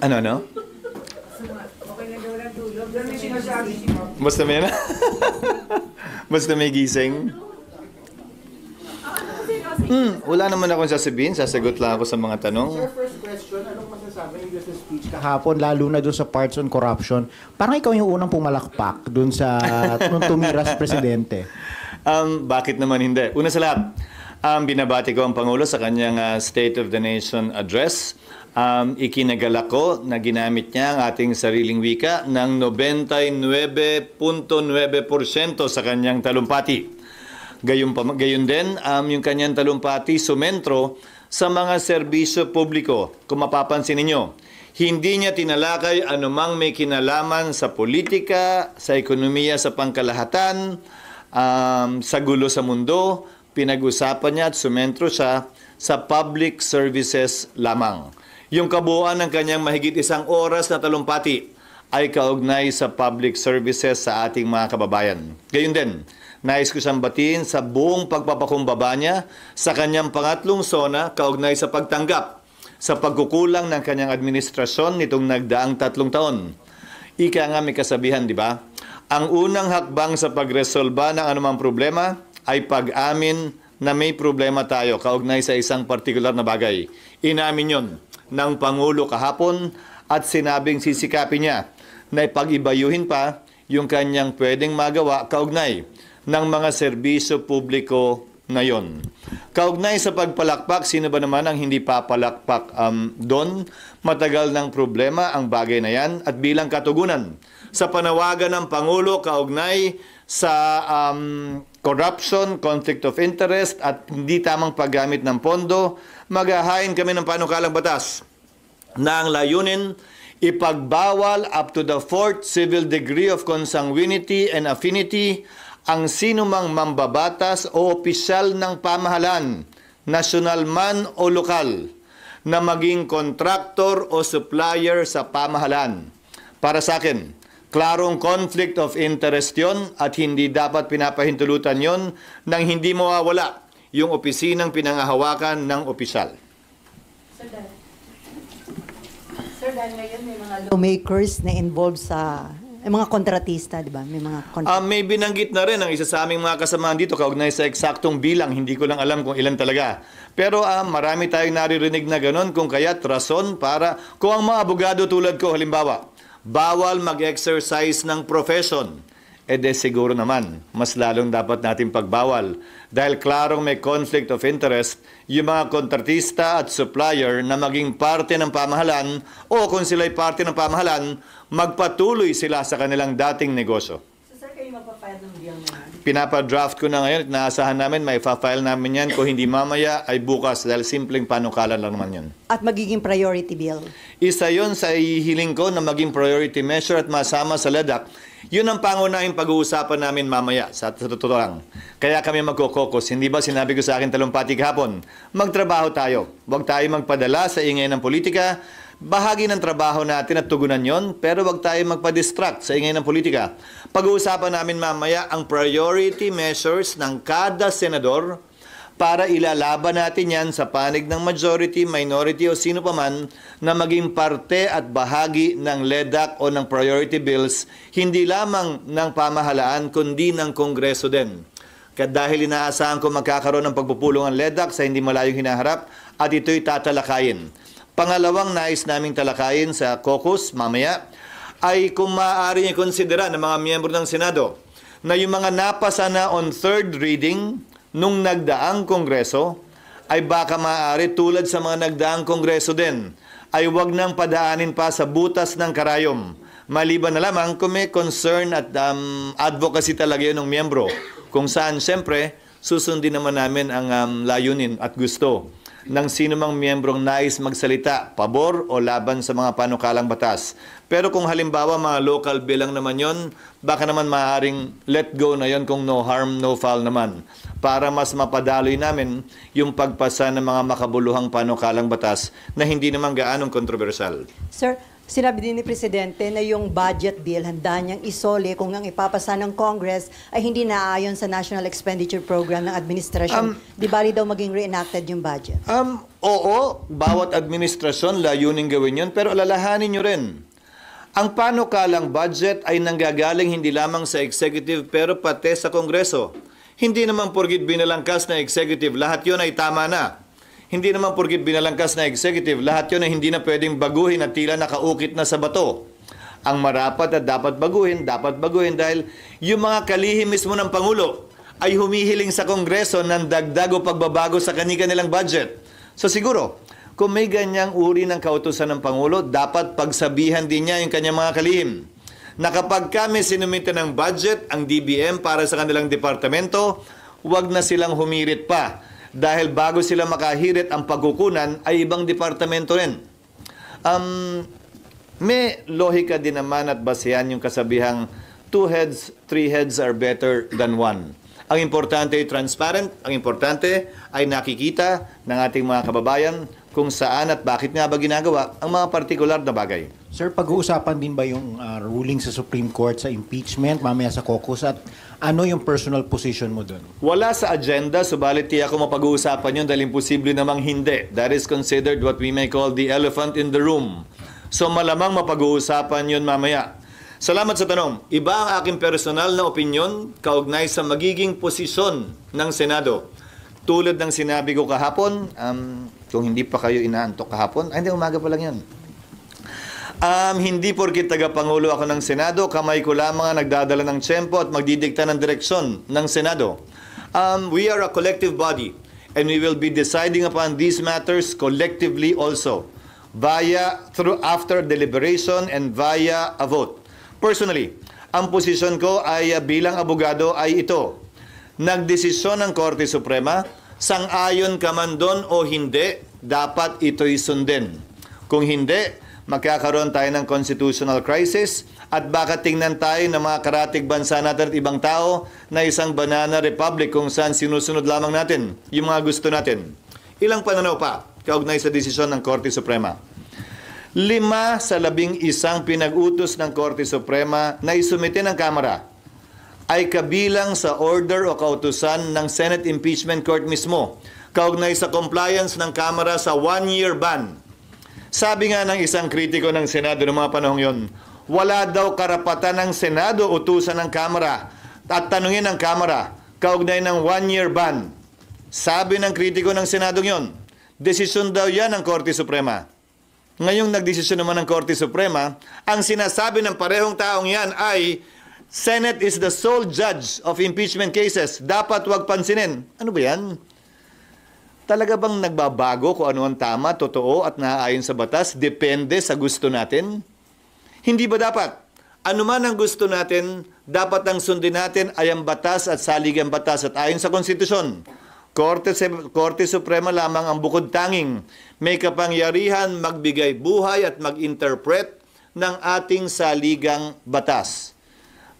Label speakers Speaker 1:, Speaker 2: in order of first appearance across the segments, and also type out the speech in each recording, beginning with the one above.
Speaker 1: Ano, no? Basta may na. Basta may gising. Wala naman akong sasabihin. Sasagot lang ako sa mga tanong.
Speaker 2: Sir, first question, anong masasabi niyo sa speech kahapon, lalo na doon sa parts on corruption? Parang ikaw yung unang pumalakpak doon sa nung tumira sa presidente.
Speaker 1: Bakit naman hindi? Una sa lahat, binabati ko ang Pangulo sa kanyang State of the Nation address. Ikinagalak ko na ginamit niya ang ating sariling wika ng 99.9% sa kanyang talumpati. Gayon din, yung kanyang talumpati sumentro sa mga serbisyo publiko. Kung mapapansin ninyo, hindi niya tinalakay anumang may kinalaman sa politika, sa ekonomiya sa pangkalahatan, sa gulo sa mundo. Pinag-usapan niya at sumentro siya sa public services lamang. Yung kabuuan ng kanyang mahigit 1 oras na talumpati ay kaugnay sa public services sa ating mga kababayan. Gayon din, nais ko siyang batiin sa buong pagpapakumbaba niya sa kanyang pangatlong sona kaugnay sa pagtanggap sa pagkukulang ng kanyang administrasyon nitong nagdaang 3 taon. Ika nga may kasabihan, di ba? Ang unang hakbang sa pagresolba ng anumang problema ay pag-amin na may problema tayo kaugnay sa isang partikular na bagay. Inamin yon ng Pangulo kahapon at sinabing sisikapin niya na ipag-ibayuhin pa yung kanyang pwedeng magawa kaugnay ng mga serbisyo publiko na yon. Kaugnay sa pagpalakpak, sino ba naman ang hindi papalakpak doon? Matagal ng problema ang bagay na yan at bilang katugunan sa panawagan ng Pangulo kaugnay sa corruption, conflict of interest at hindi tamang paggamit ng pondo, maghahain kami ng panukalang batas na ang layunin ipagbawal up to the 4th civil degree of consanguinity and affinity ang sinumang mambabatas o opisyal ng pamahalaan, nasyonal man o lokal, na maging kontraktor o supplier sa pamahalaan. Para sa akin, klarong conflict of interest yon at hindi dapat pinapahintulutan yon nang hindi mawawala yung opisinang pinangahawakan ng opisyal.
Speaker 3: Sir Dan, ngayon may mga lawmakers na involved sa mga kontratista, di ba? May mga
Speaker 1: may binanggit na rin ang isa sa aming mga kasamahan dito kaugnay sa eksaktong bilang. Hindi ko lang alam kung ilan talaga. Pero marami tayong naririnig na ganon kung kaya't rason para kung ang mga abogado tulad ko, halimbawa, bawal mag-exercise ng profession, siguro naman, mas lalong dapat natin pagbawal. Dahil klarong may conflict of interest, yung mga kontratista at supplier na maging parte ng pamahalaan o kung sila'y parte ng pamahalaan, magpatuloy sila sa kanilang dating negosyo.
Speaker 3: So sir, kayo magpa-file ng bill naman?
Speaker 1: Pinapadraft ko na ngayon at naasahan namin, may file namin yan. Kung hindi mamaya ay bukas dahil simpleng panukalan lang naman yun.
Speaker 3: At magiging priority bill?
Speaker 1: Isa yon sa ihiling ko na maging priority measure at masama sa LEDAC. Yun ang pangunahing pag-uusapan namin mamaya, sa totoo lang. Kaya kami magkokokos. Hindi ba sinabi ko sa akin talumpati kahapon, magtrabaho tayo. Huwag tayo magpadala sa ingay ng politika. Bahagi ng trabaho natin at tugunan yon, pero huwag tayo magpa-distract sa ingay ng politika. Pag-uusapan namin mamaya ang priority measures ng kada senador para ilalaban natin yan sa panig ng majority, minority o sino paman na maging parte at bahagi ng LEDAC o ng priority bills, hindi lamang ng pamahalaan kundi ng Kongreso din. Kaya dahil inaasahan ko magkakaroon ng pagpupulong ang LEDAC sa hindi malayong hinaharap at ito'y tatalakayin. Pangalawang nais naming talakayin sa caucus mamaya ay kung maaari niya konsidera ng mga miyembro ng Senado na yung mga napasa na on third reading nung nagdaang Kongreso ay baka maaari tulad sa mga nagdaang Kongreso din ay wag nang padaanin pa sa butas ng karayom. Maliban na lamang kung may concern at advocacy talaga yun ng miyembro. Kung saan, siyempre, susundin naman namin ang layunin at gusto ng sino mang miyembrong nais magsalita, pabor o laban sa mga panukalang batas. Pero kung halimbawa mga local bill lang naman yon, baka naman maaaring let go na yon kung no harm, no foul naman. Para mas mapadaloy namin yung pagpasa ng mga makabuluhang panukalang batas na hindi naman gaanong kontrobersyal.
Speaker 3: Sir, Sinabi din ni Presidente na yung budget bill handa niyang isole kung ang ipapasa ng Congress ay hindi naaayon sa National Expenditure Program ng administrasyon. Di bali daw maging reenacted yung budget.
Speaker 1: Oo, bawat administrasyon layunin gawin yun, pero alalahanin nyo rin. Ang panukalang budget ay nanggagaling hindi lamang sa executive pero pati sa Kongreso. Hindi naman porgit binalangkas na executive, lahat yun ay tama na. Hindi naman porgit binalangkas na executive, lahat yun ay hindi na pwedeng baguhin at tila nakaukit na sa bato. Ang marapat at dapat baguhin dahil yung mga kalihim mismo ng Pangulo ay humihiling sa Kongreso ng dagdag o pagbabago sa kanilang budget. So siguro, kung may ganyang uri ng kautusan ng Pangulo, dapat pagsabihan din niya yung kanyang mga kalihim na kapag kami sinumite ng budget, ang DBM para sa kanilang departamento, huwag na silang humirit pa. Dahil bago sila makahirit ang pagkukunan ay ibang departamento rin. May lohika din naman at basehan yung kasabihang 2 heads, 3 heads are better than 1. Ang importante ay transparent, ang importante ay nakikita ng ating mga kababayan kung saan at bakit nga ba ginagawa ang mga partikular na bagay.
Speaker 2: Sir, pag-uusapan din ba yung ruling sa Supreme Court sa impeachment, mamaya sa caucus, at ano yung personal position mo doon?
Speaker 1: Wala sa agenda, subalit tiyak ko mapag-uusapan yun dahil imposible namang hindi. That is considered what we may call the elephant in the room. So malamang mapag-uusapan yun mamaya. Salamat sa tanong. Iba ang aking personal na opinyon kaugnay sa magiging posisyon ng Senado. Tulad ng sinabi ko kahapon, kung hindi pa kayo inaantok kahapon, ay hindi, umaga pa lang yun. Hindi porkit taga-pangulo ako ng Senado, kamay ko lamang ang nagdadala ng tiyempo at magdidikta ng direksyon ng Senado. We are a collective body and we will be deciding upon these matters collectively also through after deliberation and via a vote. Personally, ang posisyon ko ay bilang abogado ay ito. Nagdesisyon ng Korte Suprema, sang-ayon ka man doon o hindi, dapat ito'y sundin. Kung hindi, magkakaroon tayo ng constitutional crisis at baka tingnan tayo ng mga karatig bansa natin at ibang tao na isang banana republic kung saan sinusunod lamang natin yung mga gusto natin. Ilang pananaw pa kaugnay sa desisyon ng Korte Suprema? 5 sa 11 pinag-utos ng Korte Suprema na isumite ng Kamara ay kabilang sa order o kautusan ng Senate Impeachment Court mismo kaugnay sa compliance ng Kamara sa 1-year ban. Sabi nga ng isang kritiko ng Senado noong mga panahong yon, wala daw karapatan ng Senado utusan ng Kamara at tanungin ng Kamara kaugnay ng 1-year ban. Sabi ng kritiko ng Senado yon, desisyon daw yan ng Korte Suprema. Ngayong nagdesisyon naman ng Korte Suprema, ang sinasabi ng parehong taong yan ay Senate is the sole judge of impeachment cases. Dapat wag pansinin. Ano ba yan? Talaga bang nagbabago kung ano ang tama, totoo at naaayon sa batas? Depende sa gusto natin? Hindi ba dapat? Ano man ang gusto natin, dapat ang sundin natin ay ang batas at saligang batas at ayon sa konstitusyon. Korte Suprema lamang ang bukod tanging may kapangyarihan magbigay buhay at mag-interpret ng ating saligang batas.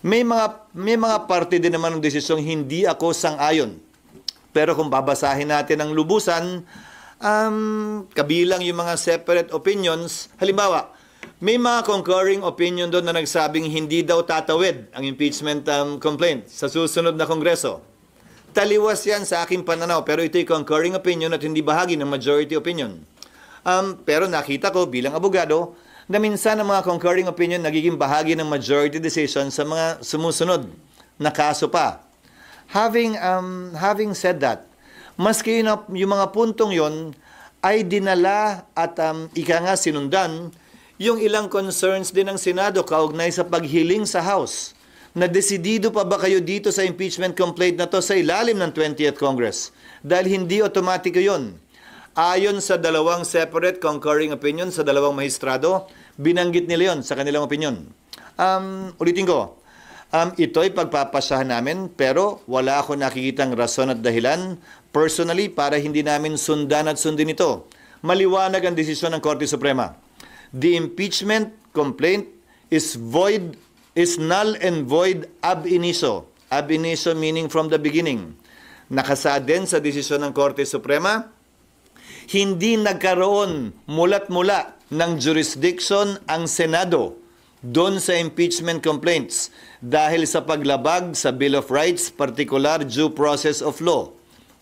Speaker 1: May mga parte din naman ng desisyong hindi ako sang-ayon. Pero kung babasahin natin ang lubusan, kabilang yung mga separate opinions, halimbawa, may mga concurring opinion doon na nagsabing hindi daw tatawid ang impeachment complaint sa susunod na Kongreso. Taliwas yan sa aking pananaw, pero ito'y concurring opinion at hindi bahagi ng majority opinion. Pero nakita ko bilang abogado na minsan ang mga concurring opinion nagiging bahagi ng majority decision sa mga sumusunod na kaso pa. Having said that, maski yung mga puntong yon ay dinala at ika nga sinundan yung ilang concerns din ng Senado kaugnay sa paghiling sa House. Na desidido pa ba kayo dito sa impeachment complaint na to sa ilalim ng 20th Congress? Dahil hindi otomatiko yon. Ayon sa dalawang separate concurring opinion sa dalawang mahistrado, binanggit nila yon sa kanilang opinion. Ulitin ko, ito'y pagpapasyahan namin pero wala ako nakikitang rason at dahilan personally para hindi namin sundan at sundin ito. Maliwanag ang desisyon ng Korte Suprema. The impeachment complaint is null and void ab initio. Ab initio meaning from the beginning. Nakasaad din sa desisyon ng Korte Suprema, hindi nagkaroon mula't mula ng jurisdiction ang Senado doon sa impeachment complaints dahil sa paglabag sa Bill of Rights, particular due process of law.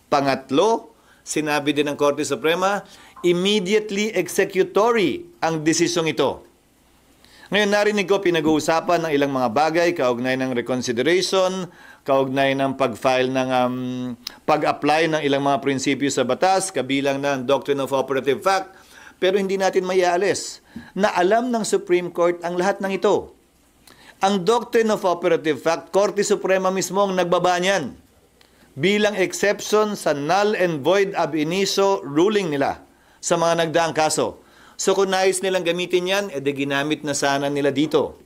Speaker 1: Pangatlo, sinabi din ng Korte Suprema, immediately executory ang desisyong ito. Ngayon, narinig ko pinag-uusapan ng ilang mga bagay, kaugnay ng reconsideration, kaugnay ng pag-file ng pag-apply ng ilang mga prinsipyo sa batas, kabilang ng Doctrine of Operative Fact, pero hindi natin maialis na alam ng Supreme Court ang lahat ng ito. Ang Doctrine of Operative Fact, Korte Suprema mismo ang nagbaba niyan bilang exception sa null and void ab initio ruling nila sa mga nagdaang kaso. So kung nais nilang gamitin yan, edi ginamit na sana nila dito.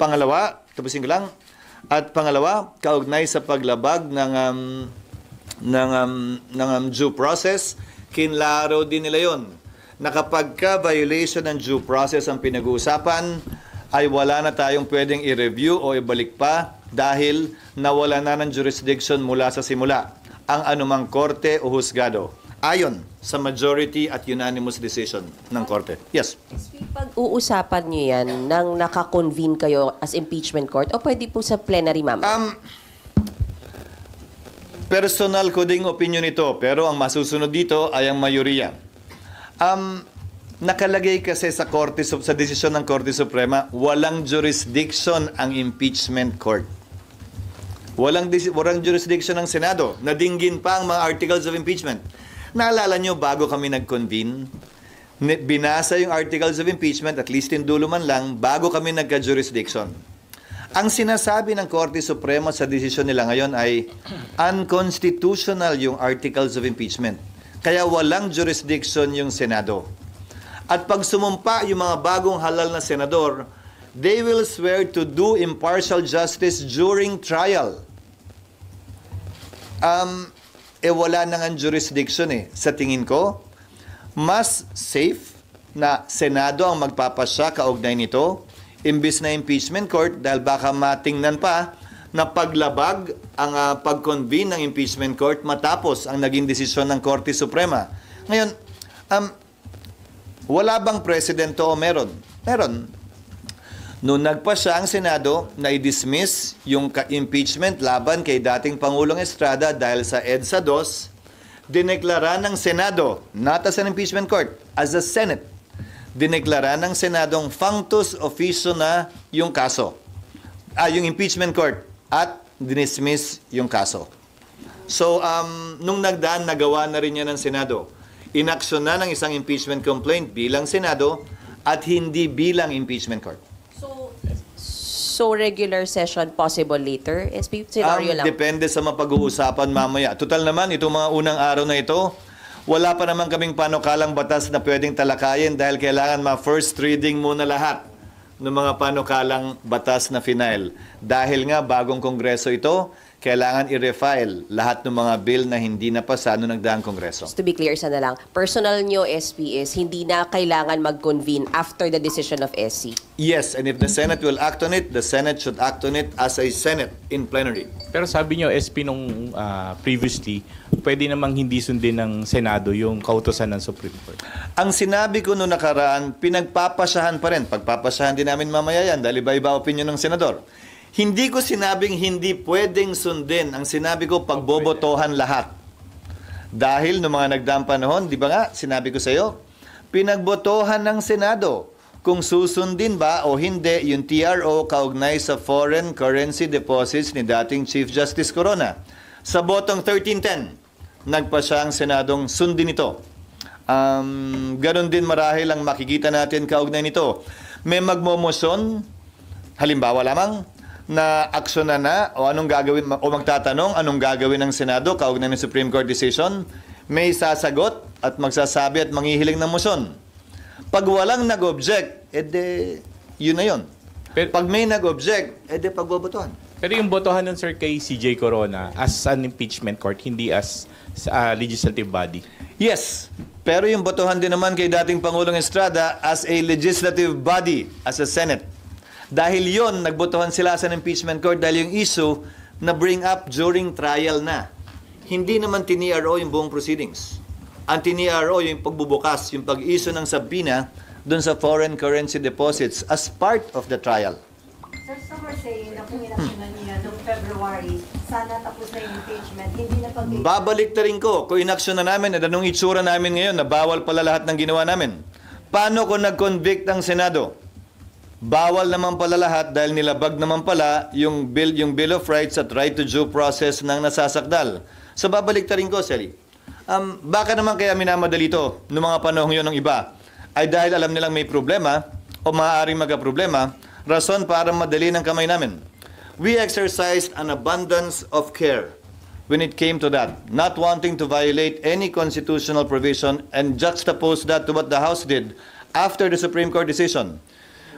Speaker 1: Pangalawa, tapusin ko lang. At pangalawa, kaugnay sa paglabag ng due process, kinlaro din nila yon na kapag ka-violation ng due process ang pinag-uusapan, ay wala na tayong pwedeng i-review o ibalik pa dahil nawala na ng jurisdiction mula sa simula ang anumang korte o husgado. Ayon sa majority at unanimous decision ng korte. Yes.
Speaker 4: Pag-uusapan nyo yan nang nakakonvene kayo as impeachment court o pwede po sa plenary, ma'am?
Speaker 1: Personal ko ding opinion ito, pero ang masusunod dito ay ang mayoriya. Nakalagay kasi sa korte, sa desisyon ng Korte Suprema, walang jurisdiction ang impeachment court. Walang jurisdiction ng Senado. Nadinggin pa ang mga articles of impeachment. Naalala nyo, bago kami nag-convene, binasa yung articles of impeachment, at least in dulo man lang, bago kami nagka-jurisdiction. Ang sinasabi ng Korte Suprema sa desisyon nila ngayon ay unconstitutional yung articles of impeachment. Kaya walang jurisdiction yung Senado. At pag sumumpa yung mga bagong halal na senador, they will swear to do impartial justice during trial. Wala na nga jurisdiction eh. Sa tingin ko, mas safe na Senado ang magpapasya kaugnay nito, imbis na impeachment court, dahil baka matingnan pa na paglabag ang pag-convene ng impeachment court matapos ang naging desisyon ng Korte Suprema. Ngayon, wala bang presidente o meron? Meron. Noong nagpasya ang Senado na i-dismiss yung impeachment laban kay dating Pangulong Estrada dahil sa EDSA 2, dineklara ng Senado, not as an impeachment court, as a Senate, dineklara ng Senadong functus officio na yung kaso, yung impeachment court, at dinismiss yung kaso. So, nung nagdaan, nagawa na rin yan ng Senado. Inaksyon na ng isang impeachment complaint bilang Senado at hindi bilang impeachment court.
Speaker 4: So regular session possible later? SP, scenario lang.
Speaker 1: Depende sa mapag-uusapan mamaya. Total naman, itong mga unang araw na ito, wala pa naman kaming panukalang batas na pwedeng talakayin dahil kailangan ma-first reading muna lahat ng mga panukalang batas na final. Dahil nga, bagong kongreso ito, kailangan i-refile lahat ng mga bill na hindi napasa noong nagdaang kongreso.
Speaker 4: Just to be clear, sana lang, personal nyo, SP, is hindi na kailangan mag-convene after the decision of SC.
Speaker 1: Yes, and if the Senate will act on it, the Senate should act on it as a Senate in plenary.
Speaker 5: Pero sabi nyo, SP, nung previously, pwede namang hindi sundin ng Senado yung kautosan ng Supreme Court.
Speaker 1: Ang sinabi ko noong nakaraan, pinagpapasyahan pa rin. Pagpapasyahan din namin mamaya yan dahil iba-iba opinion ng Senador. Hindi ko sinabing hindi pwedeng sundin. Ang sinabi ko, pagbobotohan lahat. Dahil noong mga nagdaang panahon, di ba nga, sinabi ko sa iyo, pinagbotohan ng Senado kung susundin ba o hindi yung TRO kaugnay sa foreign currency deposits ni dating Chief Justice Corona. Sa botong 1310, nagpasya ang Senadong sundin ito. Ganon din marahil ang makikita natin kaugnay nito. May magmomosyon, halimbawa lamang, na aksyonan na o anong gagawin o magtatanong anong gagawin ng Senado kaugnay ng Supreme Court decision, may sasagot at magsasabi at manghihiling ng motion. Pag walang nag-object, edi yun na yun. Pag may nag-object, edi pagbobotohan.
Speaker 5: Pero yung botohan nun, sir, kay CJ Corona as an impeachment court, hindi as legislative body.
Speaker 1: Yes, pero yung botohan din naman kay dating Pangulong Estrada as a legislative body, as a Senate. Dahil yon nagbotohan sila sa impeachment court dahil yung issue na bring up during trial na. Hindi naman tiniro yung buong proceedings. ang TNRO, yung pagbubukas, yung pag-issue ng subpoena doon sa foreign currency deposits as part of the trial.
Speaker 3: Sir, some are saying na kung inaksyonan niya noong February, sana tapos na yung impeachment, hindi na pag-
Speaker 1: Babalik na rin ko, kung inaksyon na namin, at anong itsura namin ngayon na bawal pala lahat ng ginawa namin. Paano kung nag-convict ang Senado? Bawal naman pala lahat dahil nilabag naman pala yung Bill of Rights at right to due process ng nasasakdal. So babalik na rin ko, Sally. Baka naman kaya minamadali ito noong mga panahon yun ng iba ay dahil alam nilang may problema o maaaring magka-problema, rason para madali ng kamay namin. We exercised an abundance of care when it came to that, not wanting to violate any constitutional provision and juxtapose that to what the House did after the Supreme Court decision.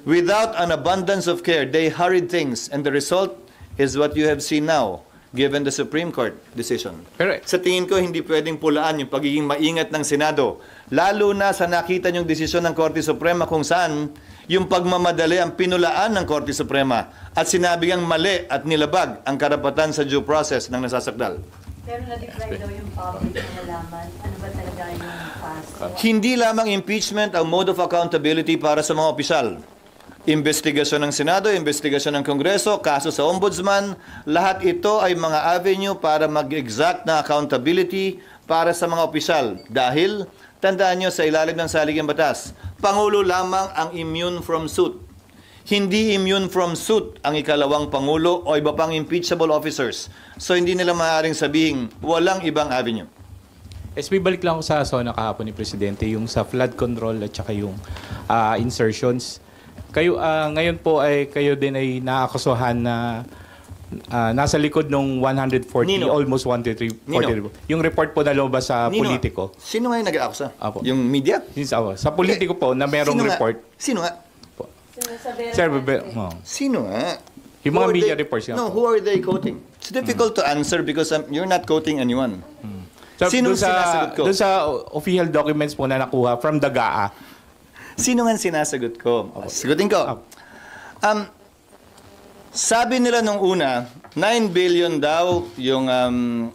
Speaker 1: Without an abundance of care, they hurried things, and the result is what you have seen now, given the Supreme Court decision.
Speaker 5: Pero-
Speaker 1: Sa tingin ko, hindi pwedeng pulaan yung pagiging maingat ng Senado, lalo na sa nakita niyong desisyon ng Korte Suprema kung saan yung pagmamadali ang pinulaan ng Korte Suprema at sinabi ang mali at nilabag ang karapatan sa due process ng nasasakdal.
Speaker 3: Pero na-deprive daw yung public na nalaman. Ano ba talaga yung past?
Speaker 1: Hindi lamang impeachment ang mode of accountability para sa mga opisyal. Investigasyon ng Senado, investigasyon ng Kongreso, kaso sa Ombudsman, lahat ito ay mga avenue para mag-exact na accountability para sa mga opisyal. Dahil, tandaan nyo sa ilalim ng saligang batas, Pangulo lamang ang immune from suit. Hindi immune from suit ang ikalawang Pangulo o iba pang impeachable officers. So hindi nila maaaring sabihin walang ibang avenue.
Speaker 5: SB, balik lang ako sa SONA kahapon ni Presidente, yung sa flood control at saka yung insertions. Kayo, ngayon po ay kayo din ay naakusuhan na nasa likod ng 140,
Speaker 1: Nino.
Speaker 5: almost 140.
Speaker 1: Nino.
Speaker 5: Yung report po na lumabas sa
Speaker 1: Nino,
Speaker 5: Politico.
Speaker 1: Sino nga yung nag-aakusa?
Speaker 5: Apo.
Speaker 1: Yung media?
Speaker 5: Sa Politico po na merong
Speaker 1: Sino nga?
Speaker 5: report.
Speaker 1: Sino nga?
Speaker 5: Sir,
Speaker 1: Sino nga?
Speaker 5: yung
Speaker 1: Who
Speaker 5: mga
Speaker 1: are
Speaker 5: media
Speaker 1: they-
Speaker 5: reports nga
Speaker 1: No,
Speaker 5: po.
Speaker 1: who are they quoting? It's difficult to answer because you're not quoting anyone.
Speaker 5: Doon
Speaker 1: Sinong sinasagot ko?
Speaker 5: Doon sa official documents po na nakuha from the GAA.
Speaker 1: Sino nga sinasagot ko? Sagutin ko. Sabi nila nung una, 9 billion daw yung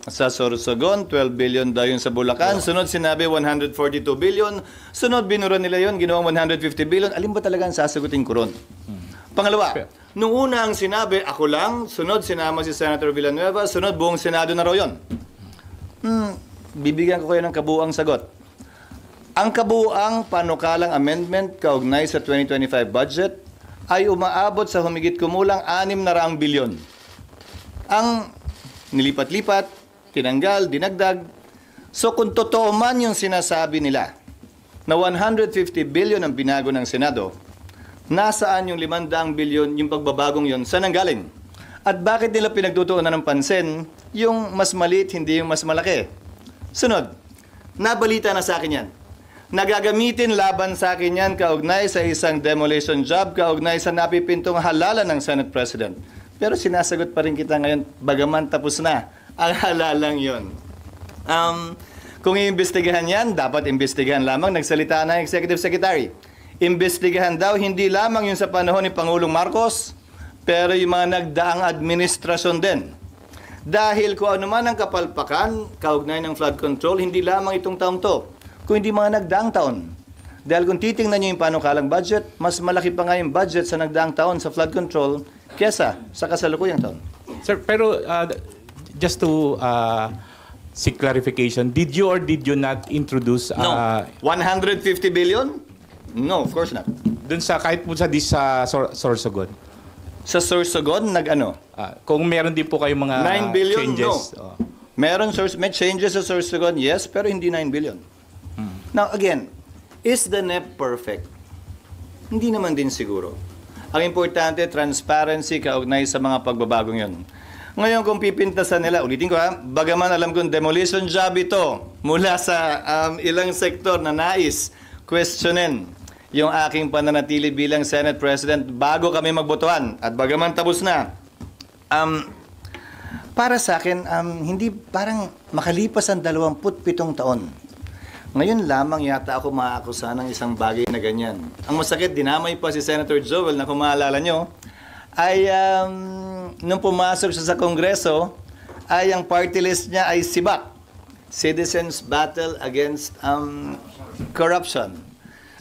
Speaker 1: sa Sorsogon, 12 billion daw yung sa Bulacan. Sunod sinabi 142 billion. Sunod binura nila yon, ginawang 150 billion. Alin ba talaga ang sasagutin ko ron? Pangalawa, nung una ang sinabi, ako lang. Sunod sinama si Senator Villanueva. Sunod buong Senado na raw yun. Bibigyan ko kayo ng kabuuang sagot. Ang kabuuang panukalang amendment kaugnay sa 2025 budget ay umaabot sa humigit kumulang 600 bilyon. Ang nilipat-lipat, tinanggal, dinagdag. So kung totoo man yung sinasabi nila na 150 billion ang binago ng Senado, nasaan yung 500 bilyon yung pagbabagong yon? Saan ang galing? At bakit nila pinagtutuunan ng pansin yung mas maliit, hindi yung mas malaki? Sunod, nabalita na sa akin yan. Nagagamitin laban sa akin yan kaugnay sa isang demolition job, kaugnay sa napipintong halalan ng Senate President. Pero sinasagot pa rin kita ngayon, bagaman tapos na ang halalang yon. Kung iimbestigahan yan, dapat imbestigahan lamang. Nagsalita na ang Executive Secretary. Imbestigahan daw hindi lamang yung sa panahon ni Pangulong Marcos, pero yung mga nagdaang administrasyon din. Dahil kung ano man ang kapalpakan, kaugnay ng flood control, hindi lamang itong taong to, kung hindi mga nagdaang taon. Dahil kung titingnan nyo yung panukalang budget, mas malaki pa nga yung budget sa nagdaang taon sa flood control kesa sa kasalukuyang taon.
Speaker 5: Sir, pero just to seek clarification, did you or did you not introduce
Speaker 1: No. 150 billion? No, of course not.
Speaker 5: dun sa kahit po sa Sorsogon?
Speaker 1: Sa Sorsogon,
Speaker 5: Kung meron din po kayong mga
Speaker 1: 9 billion?
Speaker 5: changes.
Speaker 1: No. May changes sa Sorsogon, yes, pero hindi 9 billion. Now, again, is the NEP perfect? Hindi naman din siguro. Ang importante, transparency kaugnay sa mga pagbabagong yon. Ngayon, kung pipintasan nila, ulitin ko bagaman alam kong demolition job ito mula sa ilang sektor na nais questionin yung aking pananatili bilang Senate President bago kami magbotohan. At bagaman tapos na, para sa akin, hindi parang makalipas ang 27 taon. Ngayon lamang yata ako maakusa ng isang bagay na ganyan. Ang masakit, dinamay pa si Senator Joel na kung maalala nyo, ay nung pumasok siya sa Kongreso, ay ang party list niya ay sibak. Citizens Battle Against Corruption.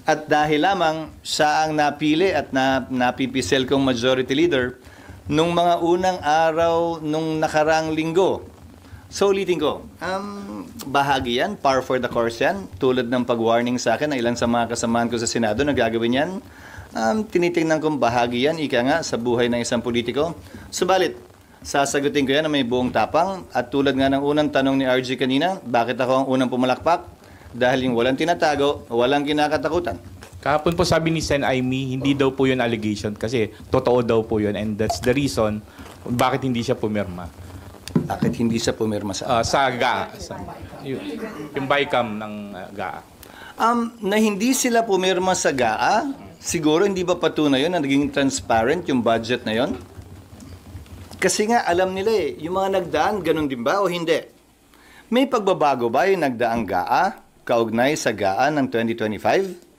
Speaker 1: At dahil lamang siya ang napili at napipisel kong majority leader nung mga unang araw nung nakarang linggo. So ulitin ko, bahagi yan, par for the course yan, tulad ng pag-warning sa akin na ilan sa mga kasamahan ko sa Senado na gagawin yan. Tinitingnan kong bahagi yan, ika nga, sa buhay ng isang politiko. Subalit, sasagutin ko yan na may buong tapang at tulad nga ng unang tanong ni RG kanina, bakit ako ang unang pumalakpak? Dahil yung walang tinatago, walang kinakatakutan.
Speaker 5: Kahapon po sabi ni Sen Aimee, hindi daw po yun allegation kasi totoo daw po yun and that's the reason bakit hindi siya pumirma.
Speaker 1: Bakit hindi siya pumirma sa
Speaker 5: Sa GAA. Yung BICAM ng GAA.
Speaker 1: na hindi sila pumirma sa GAA, siguro hindi ba patunay yun na naging transparent yung budget na yun? Kasi nga alam nila yung mga nagdaan, ganun din ba o hindi? May pagbabago ba yung nagdaang GAA, kaugnay sa GAA ng 2025?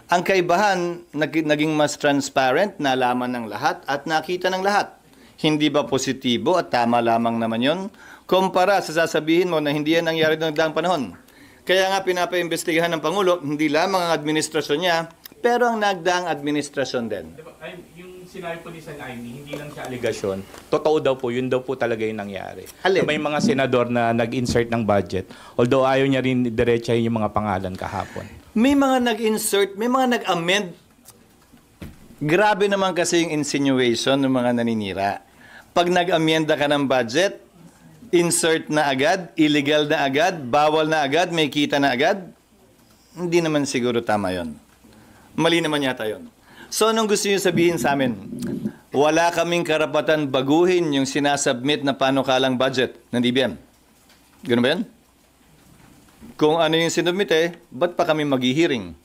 Speaker 1: Ang kaibahan, naging mas transparent, nalaman ng lahat at nakita ng lahat. Hindi ba positibo at tama lamang naman yon? Kumpara sa sasabihin mo na hindi yan nangyari noong nagdaang panahon. Kaya nga pinapaimbestigahan ng Pangulo, hindi lamang ang administrasyon niya, pero ang nagdaang administrasyon din.
Speaker 5: Diba, yung sinabi po ni Sen Aimee, hindi lang siya aligasyon. Totoo daw po, yun daw po talaga yung nangyari.
Speaker 1: Alin?
Speaker 5: Na may mga senador na nag-insert ng budget, although ayaw niya rin diretsahin yung mga pangalan kahapon.
Speaker 1: May mga nag-insert, may mga nag-amend. Grabe naman kasi yung insinuation ng mga naninira. Pag nag-amyenda ka ng budget, insert na agad, illegal na agad, bawal na agad, may kita na agad. Hindi naman siguro tama yon. Mali naman yata yon. So, anong gusto niyo sabihin sa amin? Wala kaming karapatan baguhin yung sinasubmit na panukalang budget ng DBM. Ganun ba yan? Kung ano yung sinubmit ba't pa kami maghihiring?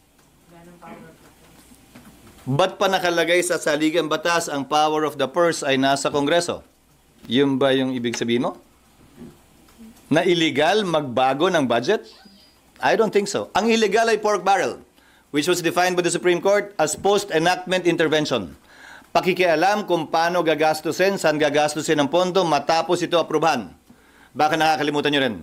Speaker 1: Ba't pa nakalagay sa saligang batas ang power of the purse ay nasa Kongreso? Yun ba yung ibig sabihin mo? Na illegal magbago ng budget? I don't think so. Ang illegal ay pork barrel, which was defined by the Supreme Court as post-enactment intervention. Pakikialam kung paano gagastusin, saan gagastusin ang pondo matapos ito aprubahan. Baka nakakalimutan nyo rin.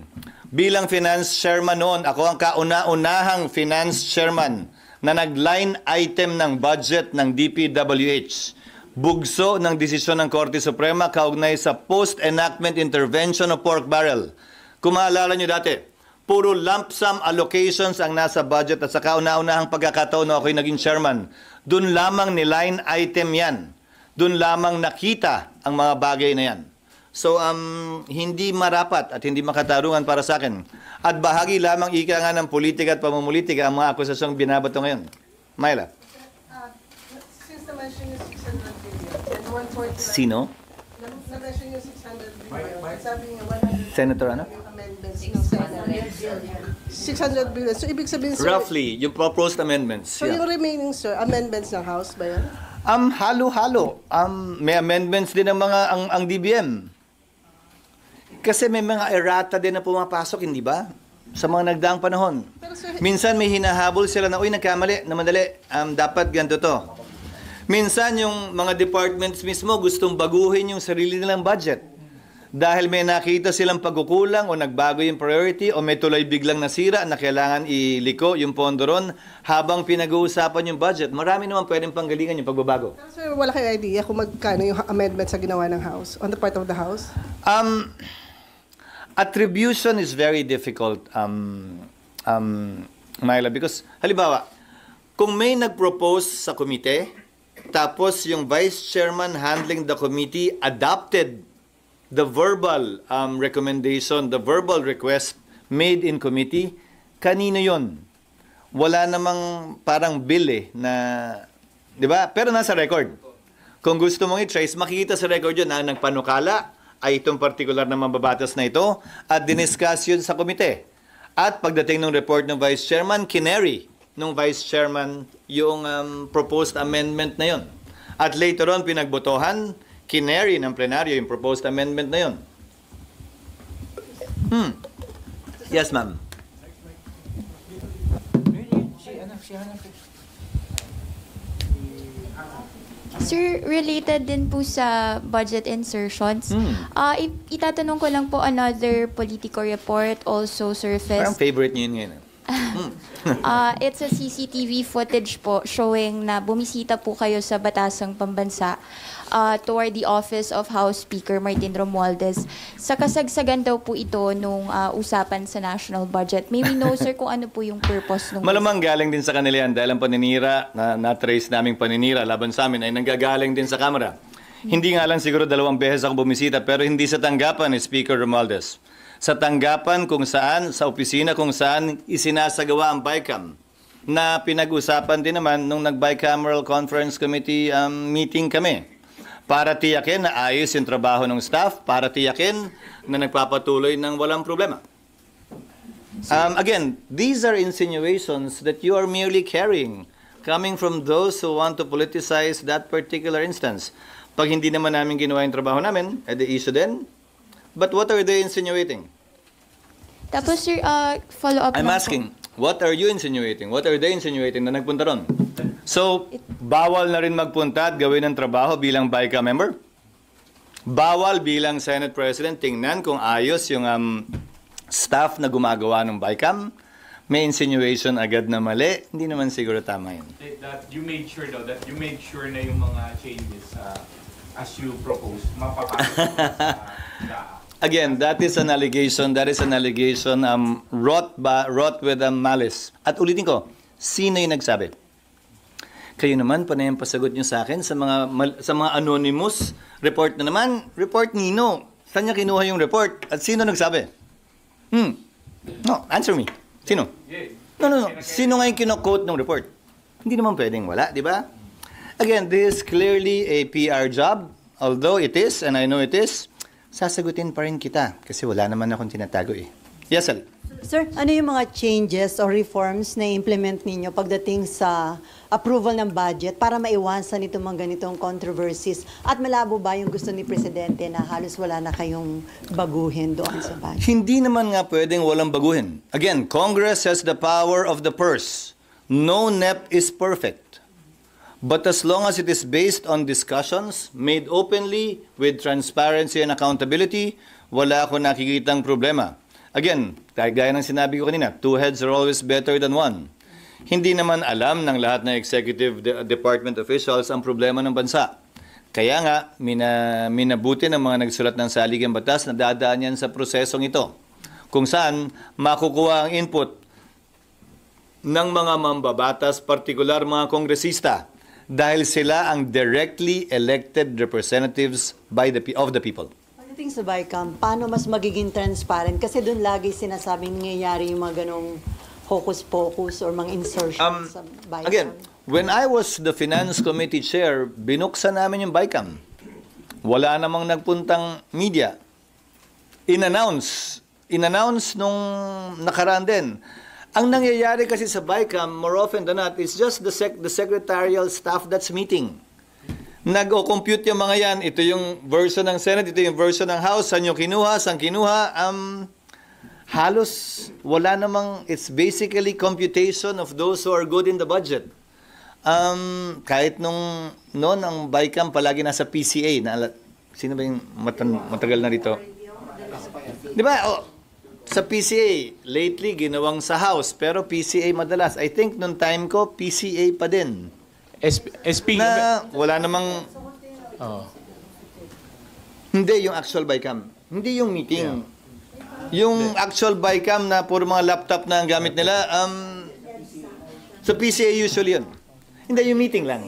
Speaker 1: Bilang finance chairman noon, ako ang kauna-unahang finance chairman na nag-line item ng budget ng DPWH. Bugso ng desisyon ng Korte Suprema kaugnay sa post-enactment intervention of pork barrel. Kung maalala nyo dati, puro lump sum allocations ang nasa budget at sa kauna-unahang pagkakataon na ako'y naging chairman. Doon lamang ni line item yan. Doon lamang nakita ang mga bagay na yan. So, hindi marapat at hindi makatarungan para sa akin. At bahagi lamang ika nga ng politika at pamumulitika ang mga akusasyong binabato ngayon. Myla.
Speaker 6: Since na-mention yung 600 billion and 140
Speaker 1: Sino?
Speaker 6: na-mention yung 600 billion, sabi niya 100
Speaker 1: Senator ano?
Speaker 6: amendments ng Senate. 600 billion. So, ibig sabihin, sir,
Speaker 1: Roughly, yung proposed amendments.
Speaker 6: so yung remaining, sir, amendments ng House ba yan?
Speaker 1: Halo-halo. May amendments din ng mga ang DBM. Kasi may mga errata din na pumapasok, hindi ba? Sa mga nagdaang panahon.
Speaker 6: Pero, sir,
Speaker 1: Minsan may hinahabol sila na, uy, nagkamali, na madali, dapat ganito to. Minsan yung mga departments mismo gustong baguhin yung sarili nilang budget. Dahil may nakita silang pagkukulang o nagbago yung priority o may tuloy biglang nasira na kailangan iliko yung pondo ron habang pinag-uusapan yung budget. Marami naman pwedeng panggalingan yung pagbabago.
Speaker 6: pero, sir, wala kayong idea kung magkano yung amendments sa ginawa ng House, on the part of the House?
Speaker 1: Attribution is very difficult, Myla, because, halimbawa, kung may nag-propose sa komite, tapos yung vice chairman handling the committee adopted the verbal recommendation, the verbal request made in committee, kanino yon? Wala namang parang bill na, di ba? Pero nasa record. Kung gusto mong i-trace, makikita sa record yun na nagpanukala ay itong particular na mababatas na ito at diniscuss yun sa komite. At pagdating ng report ng Vice Chairman, kinary ng Vice Chairman yung proposed amendment na yun. At later on, pinagbotohan, kinary ng plenaryo yung proposed amendment na yun. Yes, ma'am.
Speaker 7: Sir, related din po sa budget insertions. Itatanong ko lang po, another Politico report also
Speaker 1: Parang
Speaker 7: surfaced.
Speaker 1: favorite niyo yun ngayon.
Speaker 7: It's a CCTV footage po showing na bumisita po kayo sa Batasang Pambansa toward the office of House Speaker Martin Romualdez. Sa kasagsagan daw po ito nung usapan sa national budget. May we know, sir, kung ano po yung purpose nung...
Speaker 1: Malamang galing din sa kanila yan dahil ang paninira na na-trace naming paninira laban sa amin ay nanggagaling din sa Kamara. Hindi nga lang siguro 2 beses ako bumisita pero hindi sa tanggapan ni Speaker Romualdez. Sa tanggapan kung saan, sa opisina kung saan isinasagawa ang BICAM na pinag-usapan din naman nung nag-bicameral conference committee meeting kami para tiyakin na ayos yung trabaho ng staff, para tiyakin na nagpapatuloy ng walang problema. Again, these are insinuations that you are merely carrying coming from those who want to politicize that particular instance. Pag hindi naman namin ginawa yung trabaho namin, edi issue din. But what are they insinuating?
Speaker 7: Tapos, sir, follow up
Speaker 1: I'm
Speaker 7: lang po.
Speaker 1: asking, what are you insinuating? What are they insinuating na nagpunta ron? So, bawal na rin magpunta at gawin ng trabaho bilang BICAM member? Bawal bilang Senate President tingnan kung ayos yung staff na gumagawa ng BICAM? May insinuation agad na mali? Hindi naman siguro tama yun.
Speaker 5: That you made sure though, that you made sure na yung mga changes as you propose, mapapasok sa
Speaker 1: Again, that is an allegation. That is an allegation wrought with malice. At ulitin ko, sino yung nagsabi? Kayo naman, panay ang pasagot nyo sa akin sa mga anonymous report na naman. Report nino. Saan niya kinuha yung report? At sino nagsabi? No, answer me. Sino? No. Sino nga yung kino-quote ng report? Hindi naman pwedeng wala, di ba? Again, this is clearly a PR job. Although it is, and I know it is, sasagutin pa rin kita kasi wala naman akong tinatago eh. Yes, Ali.
Speaker 3: Sir, ano yung mga changes or reforms na implement ninyo pagdating sa approval ng budget para maiwasan itong mga ganitong controversies? At malabo ba yung gusto ni Presidente na halos wala na kayong baguhin doon sa budget?
Speaker 1: Hindi naman nga pwedeng walang baguhin. Again, Congress has the power of the purse. No NEP is perfect. But as long as it is based on discussions made openly with transparency and accountability, wala ako nakikitang problema. Again, gaya ng sinabi ko kanina, 2 heads are always better than 1. Hindi naman alam ng lahat ng executive department officials ang problema ng bansa. Kaya nga, minabuti ng mga nagsulat ng saligang batas na dadaan yan sa prosesong ito, kung saan makukuha ang input ng mga mambabatas, partikular mga kongresista, dahil sila ang directly elected representatives of the people.
Speaker 3: Pagdating sa BICAM, paano mas magiging transparent? Kasi doon lagi sinasabing nangyayari yung mga ganong hocus-pocus or mga insertions sa BICAM.
Speaker 1: Again, when I was the Finance Committee Chair, binuksan namin yung BICAM. Wala namang nagpuntang media. In-announce nung nakaraan din. Ang nangyayari kasi sa BICAM, more often than not, is just the secretarial staff that's meeting. Nag-o-compute yung mga yan. Ito yung version ng Senate, ito yung version ng House. Saan yung kinuha, saan kinuha. Halos wala namang, it's basically computation of those who are good in the budget. Kahit noon ang BICAM palagi nasa PCA. Sino ba yung matagal na rito? Di ba? Sa PCA, lately ginawang sa House, pero PCA madalas. I think nung time ko, PCA pa din.
Speaker 5: SP
Speaker 1: Na wala namang... Hindi yung actual BICAM. Hindi yung meeting. Yung actual BICAM na puro mga laptop na ang gamit nila, sa PCA usually yun. Hindi, yung meeting lang.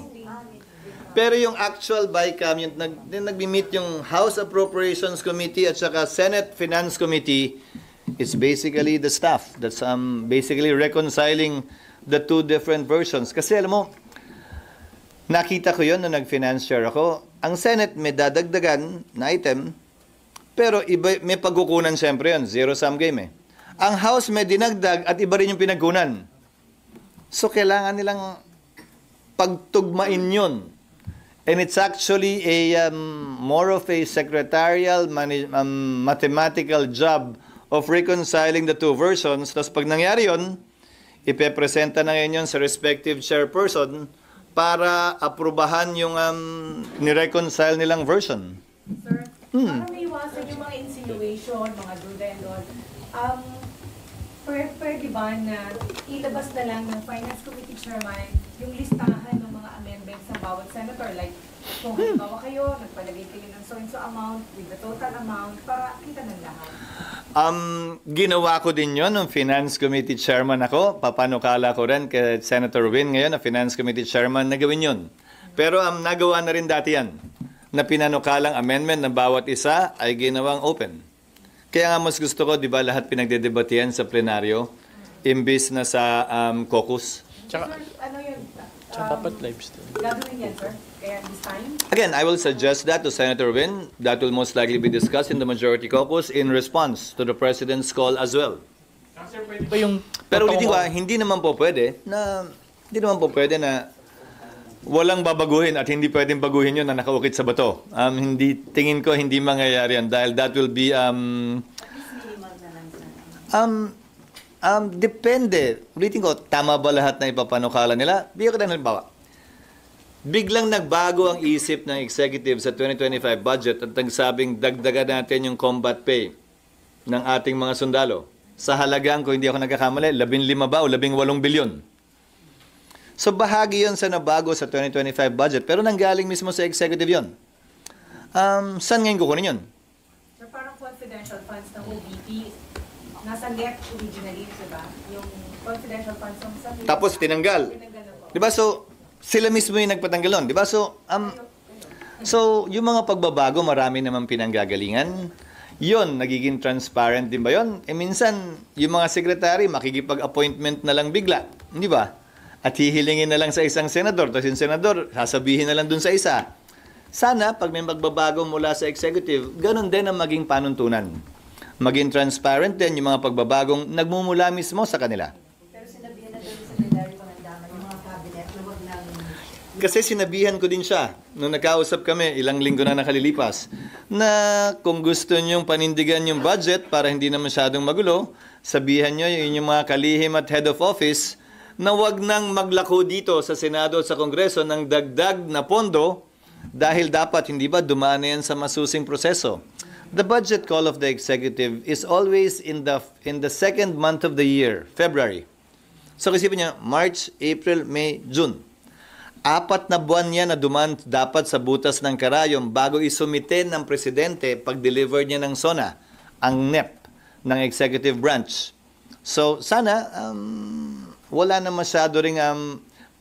Speaker 1: Pero yung actual BICAM, yung nag-meet yung House Appropriations Committee at saka Senate Finance Committee, it's basically the staff that's basically reconciling the two different versions. Kasi alam mo, nakita ko yun nung nag-finance chair ako. Ang Senate may dadagdagan na item, pero iba, may pagkukunan siyempre yun. Zero-sum game eh. Ang House may dinagdag at iba rin yung pinagkunan. So kailangan nilang pagtugmain yun. And it's actually a more of a secretarial mathematical job of reconciling the two versions. Tapos pag nangyari yun, ipepresenta na ngayon yun sa respective chairperson para aprubahan yung nireconcile nilang version.
Speaker 8: Sir, para maiwasan yung mga insinuation, mga duda and all, pwede ba na ilabas na lang ng Finance Committee Chairman yung listahan ng mga amendments sa bawat senator? Like, kung halimbawa kayo, nagpalagay kayo ng so-and-so amount with the total amount para kita ng lahat.
Speaker 1: Ginawa ko din yon ng Finance Committee Chairman ako. Papanukala ko rin kay Senator Win ngayon na Finance Committee Chairman na gawin yun. Pero nagawa na rin dati yan na pinanukalang amendment ng bawat isa ay ginawang open. Kaya nga mas gusto ko, di ba, lahat pinagdedebatihan sa plenaryo imbis na sa caucus.
Speaker 5: Tsaka,
Speaker 8: Sir, ano yun?
Speaker 5: dapat live stream.
Speaker 8: Gagawin yan, sir? Kaya this time?
Speaker 1: Again, I will suggest that to Senator Win. That will most likely be discussed in the majority caucus in response to the President's call as well.
Speaker 5: Sir, pwede ba yung...
Speaker 1: Pero ulitin ko, hindi naman po pwede na walang babaguhin at hindi pwedeng baguhin yun na nakaukit sa bato. Tingin ko hindi mangyayari yan dahil that will be depende. Ulitin ko, tama ba lahat na ipapanukala nila? Bigyan ko na halimbawa. Biglang nagbago ang isip ng executive sa 2025 budget at nagsabing dagdagan natin yung combat pay ng ating mga sundalo. Sa halagang, kung hindi ako nagkakamali, 15 ba o 18 bilyon. So bahagi yun sa nabago sa 2025 budget pero nanggaling mismo sa executive yun. Saan ngayon kukunin yun?
Speaker 8: Sir, parang confidential funds ng OVP, nasa left originally, diba? Yung confidential funds ng sa...
Speaker 1: Tapos tinanggal.
Speaker 8: Tinanggal na po.
Speaker 1: Diba? So, sila mismo yung nagpatanggal nun. Diba? So, yung mga pagbabago, marami naman pinanggagalingan. Yun, nagiging transparent din ba yun? Minsan, yung mga sekretary, makikipag-appointment na lang bigla. Di ba? At hihilingin na lang sa isang senador. Tapos yung senador, sasabihin na lang dun sa isa. Sana, pag may magbabago mula sa executive, ganun din ang maging panuntunan. Maging transparent din yung mga pagbabagong nagmumula mismo sa kanila.
Speaker 3: Pero sinabihan na doon sa Secretary Pangandaman yung mga cabinet na wag nang...
Speaker 1: Kasi sinabihan ko din siya, nung nagkausap kami, ilang linggo na nakalilipas, na kung gusto niyong panindigan yung budget para hindi na masyadong magulo, sabihan niyo yung mga kalihim at head of office na wag nang maglako dito sa Senado at sa Kongreso ng dagdag na pondo dahil dapat hindi ba dumaan na yan sa masusing proseso. The budget call of the executive is always in the second month of the year, February. So isipin niyo, March, April, May, June. 4 na buwan yan na duman dapat sa butas ng karayom bago isumite ng presidente pag-deliver niya ng SONA, ang NEP ng executive branch. So sana wala na masyado ring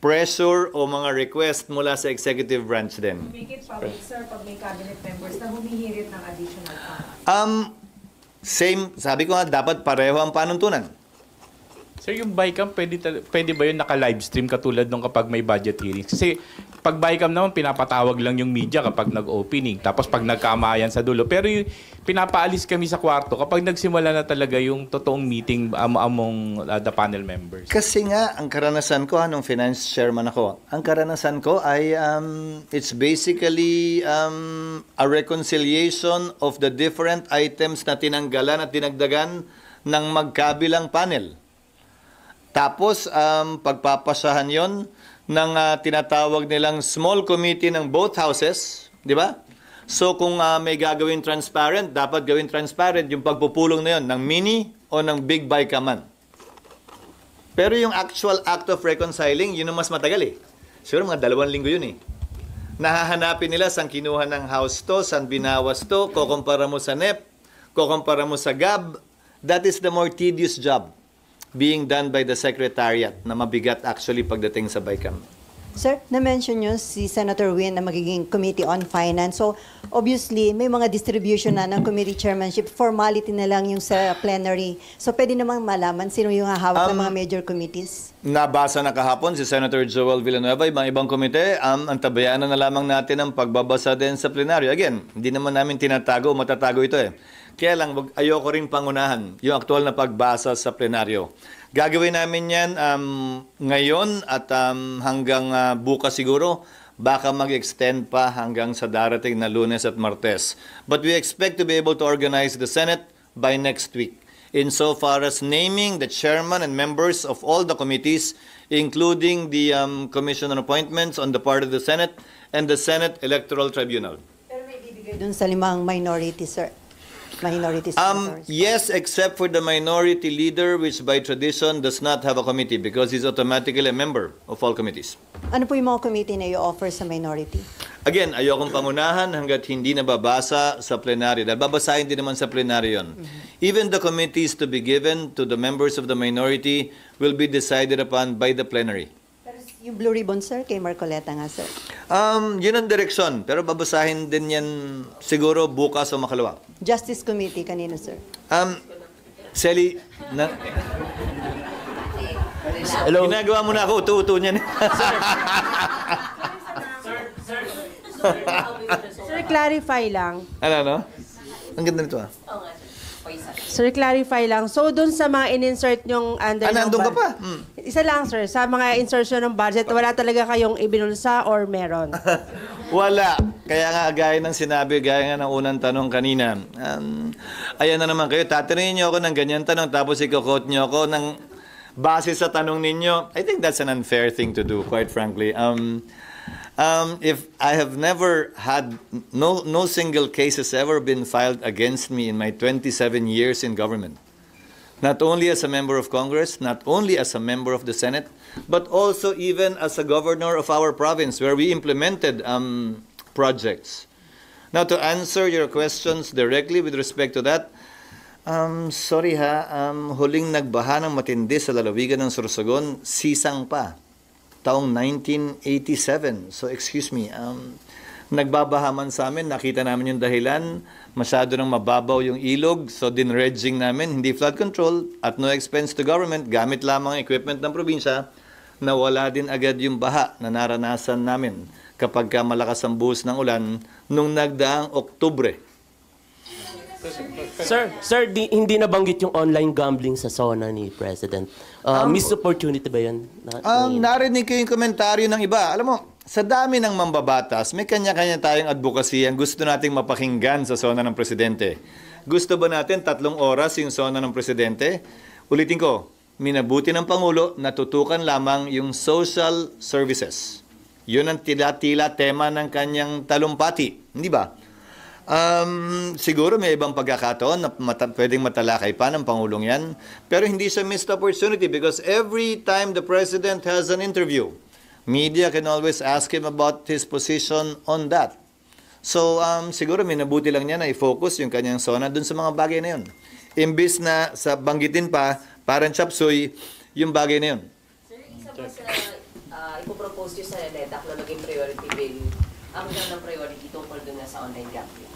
Speaker 1: pressure o mga request mula sa executive branch din.
Speaker 8: Make it public, sir, pag may cabinet members na humihirit ng additional funds.
Speaker 1: Same, sabi ko nga, dapat pareho ang panuntunan.
Speaker 5: Sir, yung BICAM, pwede ba yun naka-live stream katulad nung kapag may budget hearings? Kasi pag BICAM naman, pinapatawag lang yung media kapag nag-opening. Tapos pag nagkamayan sa dulo. Pero yung pinapaalis kami sa kwarto kapag nagsimula na talaga yung totoong meeting among the panel members.
Speaker 1: Kasi nga, ang karanasan ko, nung finance chairman ako, ang karanasan ko ay it's basically a reconciliation of the different items na tinanggalan at dinagdagan ng magkabilang panel. Tapos, pagpapasahan yon ng tinatawag nilang small committee ng both houses, di ba? So, kung may gagawin transparent, dapat gawin transparent yung pagpupulong na yon ng mini o ng big BICAM. Pero yung actual act of reconciling, yun ang mas matagal eh. Siguro mga 2 linggo yun eh. Nahahanapin nila saan kinuha ng house to, saan binawas to, kukumpara mo sa NEP, kukumpara mo sa GAB. That is the more tedious job being done by the Secretariat na mabigat actually pagdating sa BICAM.
Speaker 3: Sir, na-mention nyo si Senator Win na magiging Committee on Finance. So, obviously, may mga distribution na ng committee chairmanship. Formality na lang yung sa plenary. So, pwede namang malaman sino yung hahawak ng mga major committees?
Speaker 1: Nabasa na kahapon si Senator Joel Villanueva, ibang komite, antabayanan na lamang natin ang pagbabasa din sa plenaryo. Again, hindi naman namin tinatago o matatago ito eh. Kaya lang, ayoko rin pangunahan yung aktual na pagbasa sa plenaryo. Gagawin namin yan ngayon at hanggang bukas siguro. Baka mag-extend pa hanggang sa darating na Lunes at Martes. But we expect to be able to organize the Senate by next week. Insofar as naming the chairman and members of all the committees including the Commission on Appointments on the part of the Senate and the Senate Electoral Tribunal.
Speaker 3: Pero may ibibigay dun sa 5 minority, sir. Minority senators.
Speaker 1: Yes, except for the minority leader, which by tradition does not have a committee because he's automatically a member of all committees.
Speaker 3: Ano po yung mga committee na i-offer sa minority?
Speaker 1: Again, ayokong pangunahan hanggat hindi nababasa sa plenaryo. Dahil babasahin din naman sa plenaryo yun. Even the committees to be given to the members of the minority will be decided upon by the plenary.
Speaker 3: Yung Blue Ribbon, sir, kay Marcoleta nga, sir.
Speaker 1: Yun ang direksyon. Pero babasahin din yan siguro bukas o makalawa.
Speaker 3: Justice Committee, kanino, sir?
Speaker 1: Sally,
Speaker 9: Hello.
Speaker 1: ginagawa mo na ako, utu-utu niyan.
Speaker 10: Sir, clarify lang.
Speaker 1: Ano? Ang ganda nito
Speaker 10: Sir, clarify lang. So, dun sa mga in-insert nyong under
Speaker 1: nandun ka pa?
Speaker 10: Isa lang, sir. Sa mga insertion ng budget, wala talaga kayong ibinulsa or meron?
Speaker 1: Wala. Kaya nga, gaya ng sinabi, gaya nga ng unang tanong kanina, ayan na naman kayo, tatanungin niyo ako ng ganyan tanong, tapos i-quote niyo ako ng base sa tanong ninyo. I think that's an unfair thing to do, quite frankly. If I have never had, no single case has ever been filed against me in my 27 years in government. Not only as a member of Congress, not only as a member of the Senate, but also even as a governor of our province where we implemented projects. Now, to answer your questions directly with respect to that, sorry huling nagbaha ng matindi sa lalawigan ng Sorsogon, sisang pa. Taong 1987. So, excuse me, nagbabaha man sa amin, nakita namin yung dahilan, masyado nang mababaw yung ilog, so dinredging namin, hindi flood control, at no expense to government, gamit lamang ang equipment ng probinsya, nawala din agad yung baha na naranasan namin kapag malakas ang buhos ng ulan nung nagdaang Oktubre.
Speaker 9: Sir, hindi nabanggit yung online gambling sa SONA ni President. Missed opportunity ba yun?
Speaker 1: Narinig ko yung komentaryo ng iba. Alam mo, sa dami ng mambabatas, may kanya-kanya tayong advocacy ang gusto nating mapakinggan sa SONA ng Presidente. Gusto ba natin 3 oras yung SONA ng Presidente? Ulitin ko, minabuti ng Pangulo na tutukan lamang yung social services. Yun ang tila-tila tema ng kanyang talumpati. Hindi ba? Siguro may ibang pagkakataon na pwedeng matalakay pa ng Pangulong yan. Pero hindi siya missed opportunity because every time the President has an interview, media can always ask him about his position on that. So, siguro minabuti lang niya na i-focus yung kanyang SONA dun sa mga bagay na yun. Imbis na sa banggitin pa, parang chapsuy, yung bagay na yun.
Speaker 4: Sir, isa pa sa ipopropose nyo sa NEDAC na maging priority bill, ang ng priority tungkol dun na sa online gambling.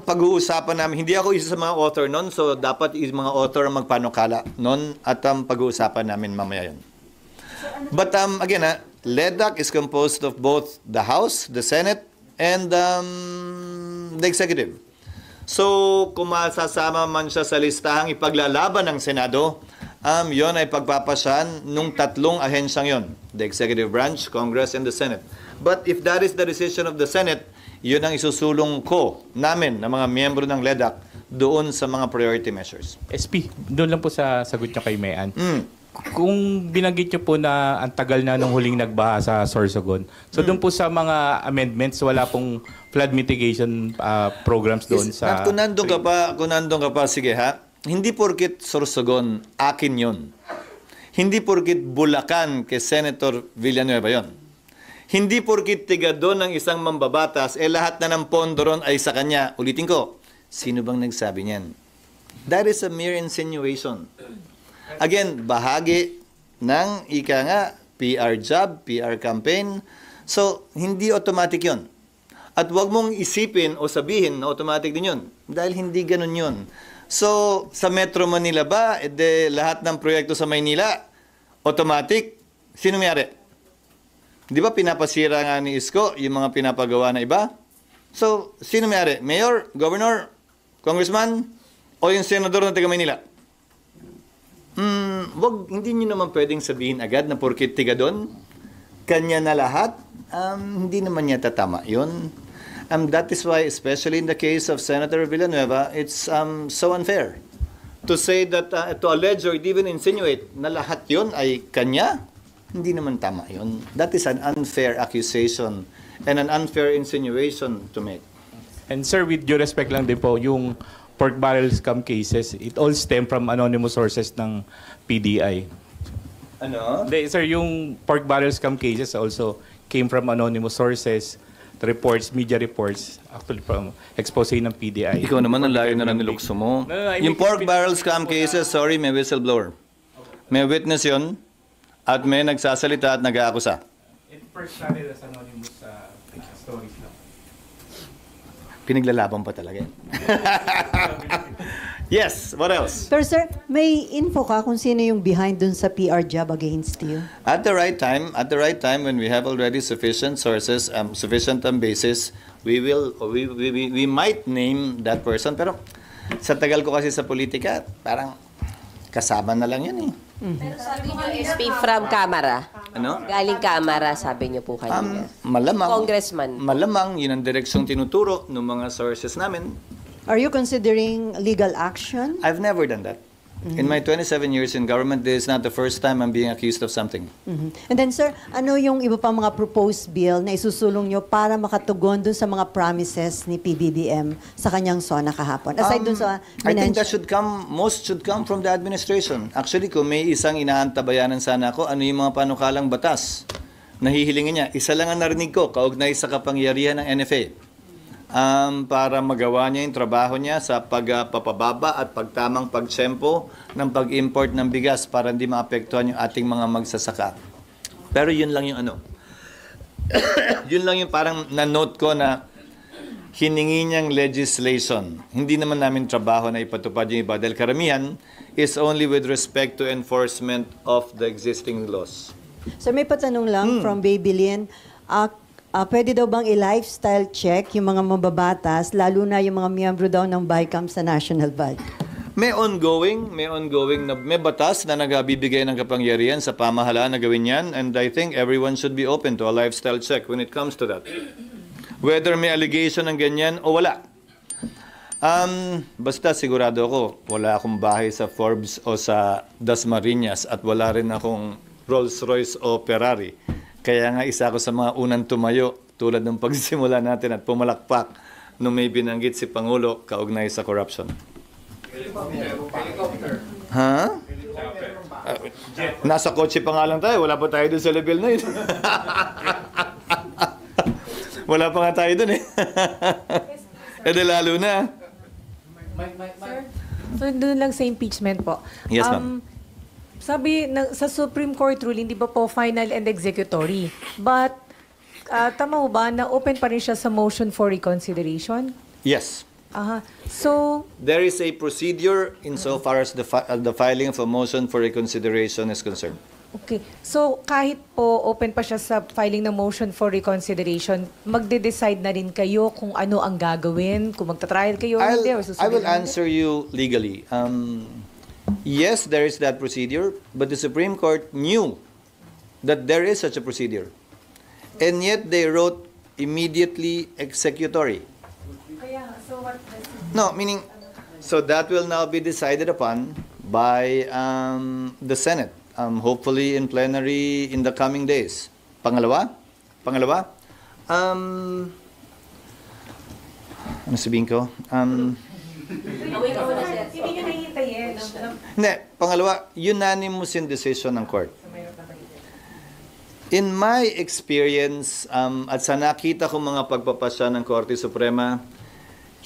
Speaker 1: Pag-uusapan namin, hindi ako isa sa mga author nun, so dapat yung mga author ang magpanukala nun at pag-uusapan namin mamaya yun. But again, LEDAC is composed of both the House, the Senate, and the Executive. So, kung masasama man siya sa listahang ipaglalaban ng Senado, yon ay pagpapasyan nung 3 ahensyang yon, the Executive Branch, Congress, and the Senate. But if that is the decision of the Senate, yun ang isusulong ko namin na mga miyembro ng LEDAC doon sa mga priority measures.
Speaker 5: SP, doon lang po sa sagot niyo kay Mayan. Kung binanggit niyo po na ang tagal na nung huling nagbaha sa Sorsogon, so doon po sa mga amendments, wala pong flood mitigation programs doon sa...
Speaker 1: Kung nandun ka pa, sige ha, hindi porkit Sorsogon, akin yun. Hindi porkit Bulacan kay Senator Villanueva yon. Hindi porkit tiga doon ng isang mambabatas, lahat na ng pondo ron ay sa kanya. Ulitin ko, sino bang nagsabi niyan? That is a mere insinuation. Again, bahagi ng PR job, PR campaign. So, hindi automatic yon. At wag mong isipin o sabihin na automatic din yun. Dahil hindi ganun yun. So, sa Metro Manila ba, lahat ng proyekto sa Maynila, automatic, sino mayari? Di ba pinapasira nga ni Isko yung mga pinapagawa na iba? So, sino mayari? Mayor, Governor, Congressman, o yung Senador ng taga Maynila? Hindi nyo naman pwedeng sabihin agad na porkit tiga doon, kanya na lahat, hindi naman niya tatama yun. That is why, especially in the case of Senator Villanueva, it's so unfair. to say that, to allege or even insinuate na lahat yon ay kanya, hindi naman tama yun. That is an unfair accusation and an unfair insinuation to make.
Speaker 5: And sir, with due respect lang din po, yung pork barrel scam cases, it all stem from anonymous sources ng PDI.
Speaker 1: Ano?
Speaker 5: Hindi, sir, yung pork barrel scam cases also came from anonymous sources, reports, media reports, actually from expose ng PDI.
Speaker 1: Ikaw naman ang layo na nilukso mo.
Speaker 5: No, I mean,
Speaker 1: Yung pork barrel scam cases, sorry, may whistleblower. May witness yun at may nagsasalita at nag-aakusa.
Speaker 5: It first started as anonymous stories lang.
Speaker 1: Pinaglalaban pa talaga yan. Yes, what else?
Speaker 3: Pero sir, may info ka kung sino yung behind dun sa PR job against you?
Speaker 1: At the right time, when we have already sufficient sources, sufficient basis, we might name that person. Pero sa tagal ko kasi sa politika, parang kasama na lang yan eh.
Speaker 4: Pero sabi niyo, SP from Kamara.
Speaker 1: Ano?
Speaker 4: Galing Kamara, sabi niyo po kanina.
Speaker 1: Malamang.
Speaker 4: Congressman.
Speaker 1: Malamang, yun ang direksyong tinuturo ng mga sources namin.
Speaker 3: Are you considering legal action?
Speaker 1: I've never done that. In my 27 years in government, this is not the first time I'm being accused of something.
Speaker 3: And then sir, ano yung iba pa mga proposed bill na isusulong nyo para makatugon dun sa mga promises ni PBBM sa kanyang SONA kahapon? Aside dun sa
Speaker 1: I think that most should come from the administration. Actually, kung may isang inaantabayanan sana ako, ano yung mga panukalang batas na hihilingin niya? Isa lang ang narinig ko, kaugnay sa kapangyarihan ng NFA. Para magawa niya yung trabaho niya sa pagpapababa at pagtamang pagtsempo ng pag-import ng bigas para hindi maapektuhan yung ating mga magsasaka. Pero yun lang yung ano. Yun lang yung parang na-note ko na hiningi niyang legislation. Hindi naman namin trabaho na ipatupad yung iba dahil karamihan is only with respect to enforcement of the existing laws.
Speaker 3: Sir, may patanong lang from Baby Lynn. Pwede daw bang i-lifestyle check yung mga mababatas, lalo na yung mga miyembro daw ng BICAM sa national body?
Speaker 1: May ongoing may batas na nagbibigay ng kapangyarihan sa pamahalaan na gawin yan, and I think everyone should be open to a lifestyle check when it comes to that. Whether may allegation ng ganyan o wala. Basta sigurado ako, wala akong bahay sa Forbes o sa Dasmariñas at wala rin akong Rolls-Royce o Ferrari. Kaya nga isa ako sa mga unang tumayo tulad ng pagsisimula natin at pumalakpak nung may binanggit si Pangulo kaugnay sa corruption. Ha? Nasa kotse pa nga lang tayo. Wala pa tayo dun sa level na yun. Wala pa nga tayo dun eh. E de lalo na.
Speaker 8: So, doon lang sa impeachment po.
Speaker 1: Yes, ma'am.
Speaker 8: Sabi sa Supreme Court ruling, di ba po final and executory? But tama ho ba na open pa rin siya sa motion for reconsideration?
Speaker 1: Yes.
Speaker 8: So,
Speaker 1: there is a procedure insofar as the filing of a motion for reconsideration is concerned.
Speaker 8: okay. So, kahit po open pa siya sa filing ng motion for reconsideration, magde-decide na rin kayo kung ano ang gagawin, kung magta-trial kayo o hindi, or
Speaker 1: I will answer you legally. Yes, there is that procedure, but the Supreme Court knew that there is such a procedure. And yet they wrote immediately executory.
Speaker 8: So what does it
Speaker 1: No, meaning, so that will now be decided upon by the Senate, hopefully in plenary in the coming days. Pangalawa? Ano sabihin ko?
Speaker 8: Hindi nyo nahintayin.
Speaker 1: Hindi, pangalawa, unanimous in decision ng court. In my experience, at sa nakita ko mga pagpapasya ng Korte Suprema,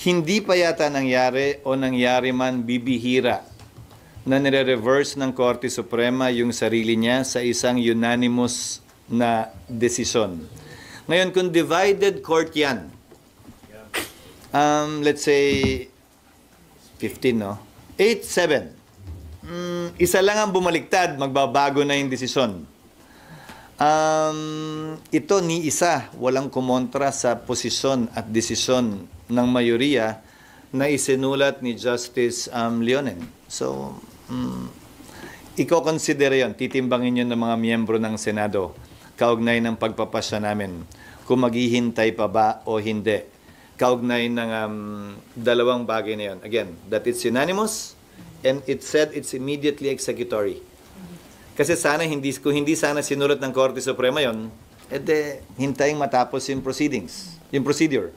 Speaker 1: hindi pa yata nangyari o nangyari man bibihira na nire-reverse ng Korte Suprema yung sarili niya sa isang unanimous na desisyon. Ngayon, kung divided court yan, let's say 15, no? 8-7. Isa lang ang bumaliktad, magbabago na yung desisyon. Ito ni isa, walang kumontra sa posisyon at desisyon ng mayoriya na isinulat ni Justice Leonen. So, i-consider yun, titimbangin yun ng mga miyembro ng Senado kaugnay ng pagpapasya namin kung maghihintay pa ba o hindi kaugnay ng dalawang bagay na yun. Again, that it's unanimous and it said it's immediately executory. Kasi sana kung hindi sana sinulat ng Korte Suprema yon, hintayin matapos yung procedure.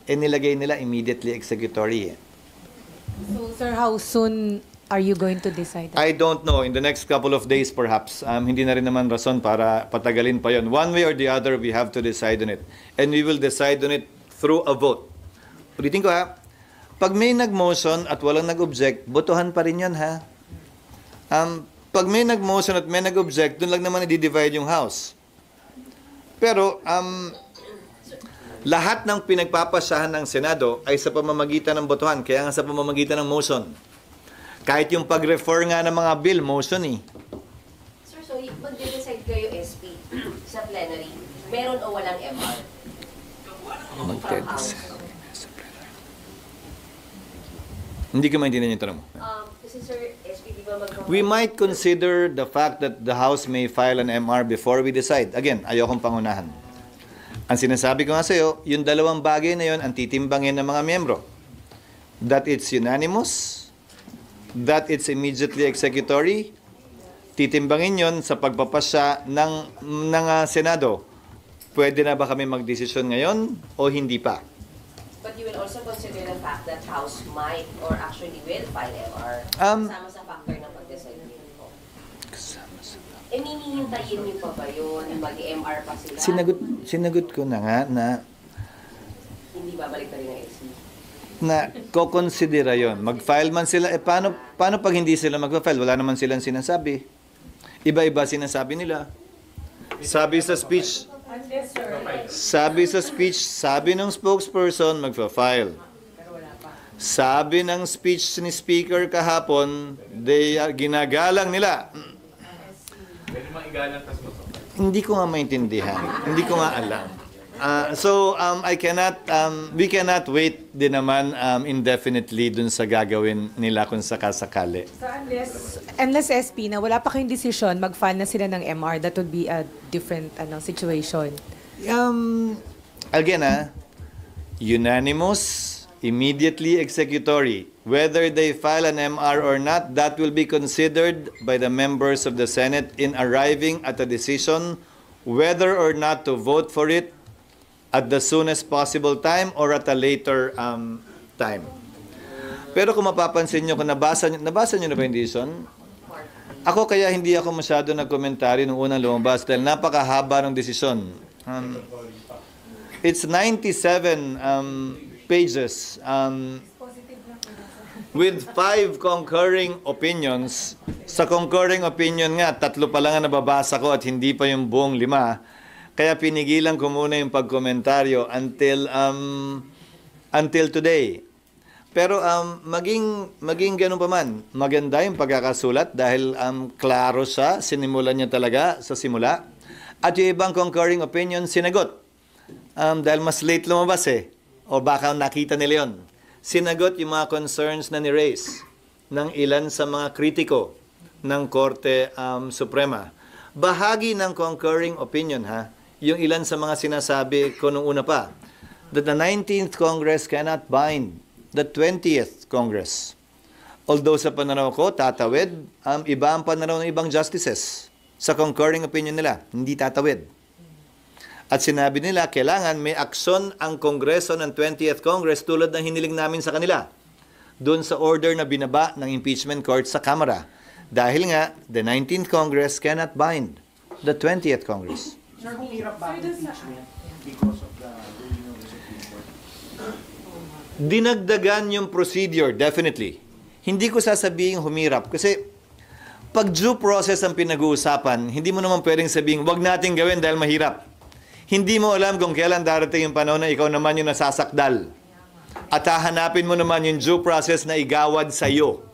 Speaker 1: Nilagay nila immediately executory.
Speaker 8: So, sir, how soon are you going to decide?
Speaker 1: I don't know. In the next couple of days, perhaps. Hindi na rin naman rason para patagalin pa yon. One way or the other, we have to decide on it. And we will decide on it through a vote. Ulitin ko ha, pag may nag-motion at walang nag-object, botohan pa rin yan ha. Pag may nag-motion at may nag-object, doon lang naman i-divide yung House. Pero, lahat ng pinagpapasahan ng Senado ay sa pamamagitan ng botohan, kaya nga sa pamamagitan ng motion. Kahit yung pag-refer nga ng mga bill, motion eh.
Speaker 4: Sir, so mag-decide kayo SP sa plenary, meron o walang MR?
Speaker 1: Hindi ko maintindihan yung tanong mo.
Speaker 4: Kasi sir, SP, di ba
Speaker 1: We might consider the fact that the House may file an MR before we decide. Again, ayokong pangunahan. Ang sinasabi ko nga sa iyo, yung dalawang bagay na yon ang titimbangin ng mga miyembro. That it's unanimous, that it's immediately executory, titimbangin yon sa pagpapasya ng Senado. Pwede na ba kami magdesisyon ngayon o hindi pa?
Speaker 4: But you will also consider the fact that House might or actually will file MR kasama sa factor ng pag-decide po. Minihintayin niyo pa ba yun? Mag-MR pa sila?
Speaker 1: Sinagot ko na nga na
Speaker 4: Hindi babalik na rin ang SC?
Speaker 1: na kokonsidera yon. Mag-file man sila, paano pag hindi sila mag-file? Wala naman silang sinasabi. Iba-iba sinasabi nila. Sabi sa speech, sabi ng spokesperson, magfa-file. Sabi ng speech ni Speaker kahapon, ginagalang nila. Hindi ko nga maintindihan. Hindi ko nga alam. We cannot wait din naman indefinitely dun sa gagawin nila kung sakasakali.
Speaker 8: So unless SP na wala pa kayong desisyon, mag-file na sila ng MR, that would be a different situation.
Speaker 1: Again, unanimous, immediately executory. Whether they file an MR or not, that will be considered by the members of the Senate in arriving at a decision whether or not to vote for it at the soonest possible time or at a later time. Pero kung mapapansin nyo, kung nabasa nyo na ba yung decision? Ako kaya hindi ako masyado nagkomentaryo nung unang lumabas dahil napakahaba ng desisyon. It's 97 pages with 5 concurring opinions. Sa concurring opinion nga, 3 pa lang ang nababasa ko at hindi pa yung buong 5. Kaya pinigilan ko muna yung pagkomentaryo until today. Pero maging ganun pa man, maganda yung pagkakasulat dahil klaro siya, sinimulan niya talaga sa simula. At yung ibang concurring opinion, sinagot. Dahil mas late lumabas o baka nakita nila yun. Sinagot yung mga concerns na ni-raise ng ilan sa mga kritiko ng Korte Suprema. Bahagi ng concurring opinion, yung ilan sa mga sinasabi ko nung una pa, that the 19th Congress cannot bind the 20th Congress. Although sa pananaw ko, tatawid, iba ang pananaw ng ibang justices sa concurring opinion nila, hindi tatawid. At sinabi nila, kailangan may aksyon ang Kongreso ng 20th Congress tulad ng hiniling namin sa kanila doon sa order na binaba ng impeachment court sa Kamara. Dahil nga, the 19th Congress cannot bind the 20th Congress.
Speaker 2: Sir, hirap ba ang impeachment because of the ruling of the Supreme Court?
Speaker 1: Dinagdagan yung procedure, definitely. Hindi ko sasabing humirap kasi pag due process ang pinag-uusapan, hindi mo naman pwedeng sabihin, wag natin gawin dahil mahirap. Hindi mo alam kung kailan darating yung panahon na ikaw naman yung nasasakdal. At hahanapin mo naman yung due process na igawad sa iyo.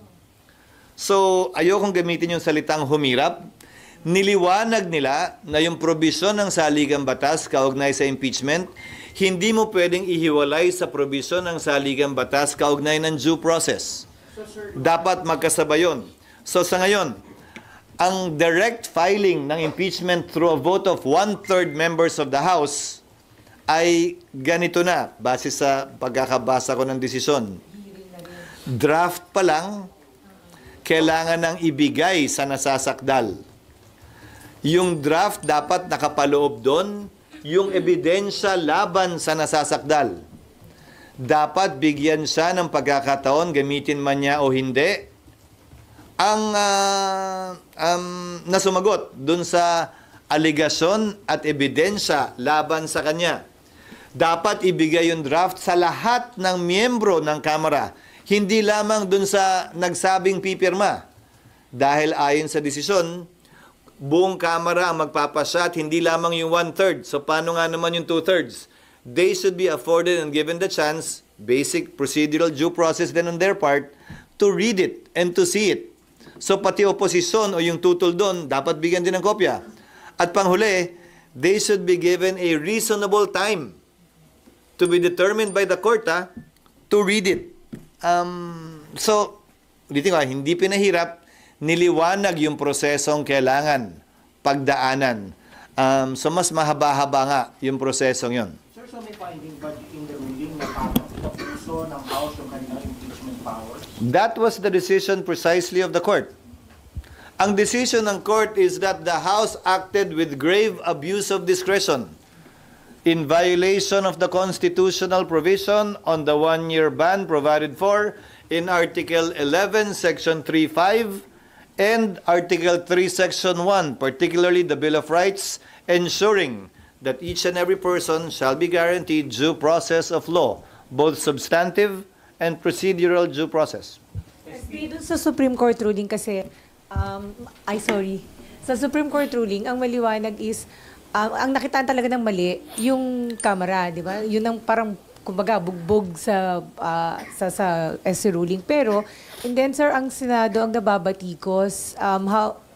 Speaker 1: So, ayokong gamitin yung salitang humirap. Niliwanag nila na yung probisyon ng saligang batas kaugnay sa impeachment, hindi mo pwedeng ihiwalay sa probisyon ng saligang batas kaugnay ng due process. Dapat magkasabay yun. So, sa ngayon, ang direct filing ng impeachment through a vote of 1/3 members of the House ay ganito na, base sa pagkakabasa ko ng desisyon. Draft pa lang, kailangan nang ibigay sa nasasakdal. Yung draft dapat nakapaloob doon, yung ebidensya laban sa nasasakdal. Dapat bigyan siya ng pagkakataon, gamitin man niya o hindi, ang nasumagot dun sa aligasyon at ebidensya laban sa kanya. Dapat ibigay yung draft sa lahat ng miyembro ng Kamara, hindi lamang dun sa nagsabing pipirma. Dahil ayon sa desisyon, buong Kamara ang magpapasya at hindi lamang yung 1/3. So paano nga naman yung 2/3? They should be afforded and given the chance, basic procedural due process then on their part, to read it and to see it. So pati oposisyon o yung tutol doon, dapat bigyan din ng kopya. At panghuli, they should be given a reasonable time to be determined by the court to read it. So, ulitin ko, hindi pinahirap, niliwanag yung prosesong kailangan pagdaanan. So, mas mahaba-haba nga yung prosesong yon.
Speaker 2: Sir, so may finding ba in the ruling na parang puso ng House yung kanilang impeachment powers?
Speaker 1: That was the decision precisely of the court. Ang decision ng court is that the House acted with grave abuse of discretion in violation of the constitutional provision on the one-year ban provided for in Article 11, Section 3.5 and Article 3, Section 1, particularly the Bill of Rights, ensuring that each and every person shall be guaranteed due process of law, both substantive and procedural due process.
Speaker 8: Doon sa Supreme Court ruling kasi, sa Supreme Court ruling, ang maliwanag is, ang nakitaan talaga ng mali, yung camera, di ba? Yun ang parang, kumbaga, bugbog sa SC ruling. Pero, and then, sir, ang Senado ang nababatikos,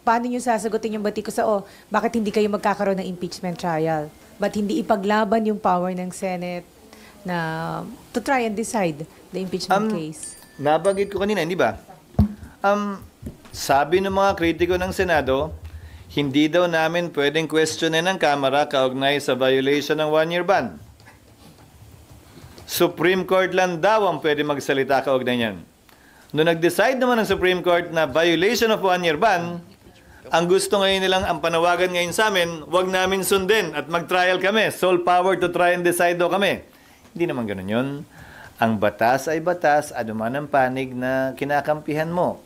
Speaker 8: paano nyo sasagutin yung batikos sa, bakit hindi kayo magkakaroon ng impeachment trial? Ba't hindi ipaglaban yung power ng Senate na to try and decide the impeachment case?
Speaker 1: Nabanggit ko kanina, hindi ba? Sabi ng mga kritiko ng Senado, hindi daw namin pwedeng questionin ng Kamara kaugnay sa violation ng one-year ban. Supreme Court lang daw ang pwede magsalita kaugnay niyan. Noong nag-decide naman ng Supreme Court na violation of one-year ban, ang gusto ngayon nilang, ang panawagan ngayon sa amin, wag namin sundin at mag-trial kami. Sole power to try and decide daw kami. Hindi naman ganun yun. Ang batas ay batas, anuman ang panig na kinakampihan mo.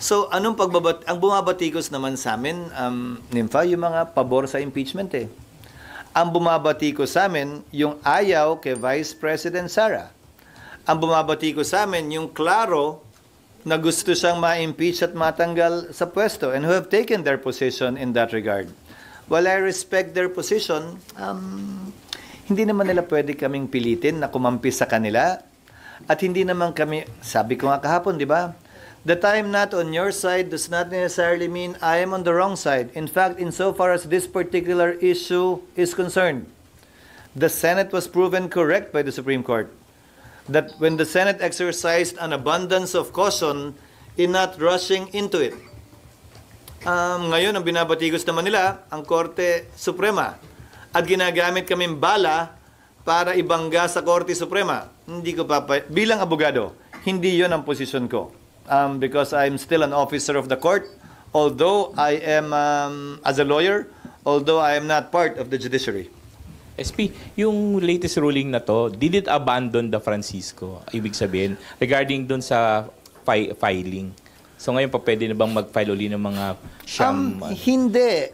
Speaker 1: So, ang bumabatikos naman sa amin, Nympha, yung mga pabor sa impeachment eh. Ang bumabatikos sa amin, yung ayaw kay Vice President Sara. Ang bumabatikos sa amin, yung klaro na gusto siyang ma-impeach at matanggal sa pwesto and who have taken their position in that regard. While I respect their position, hindi naman nila pwede kaming pilitin na kumampi sa kanila at hindi naman kami, sabi ko nga kahapon, di ba? The time not on your side does not necessarily mean I am on the wrong side. In fact, insofar as this particular issue is concerned, the Senate was proven correct by the Supreme Court that when the Senate exercised an abundance of caution in not rushing into it. Ngayon, ang binabatikos naman nila, ang Korte Suprema. At ginagamit kaming bala para ibangga sa Korte Suprema. Hindi ko bilang abogado, hindi yon ang posisyon ko. Because I'm still an officer of the court, although I am, as a lawyer, although I am not part of the judiciary.
Speaker 5: SP, yung latest ruling na to, did it abandon the Francisco? Ibig sabihin, regarding dun sa filing. So ngayon pa pwede na bang mag-file uli ng mga sham?
Speaker 1: Hindi.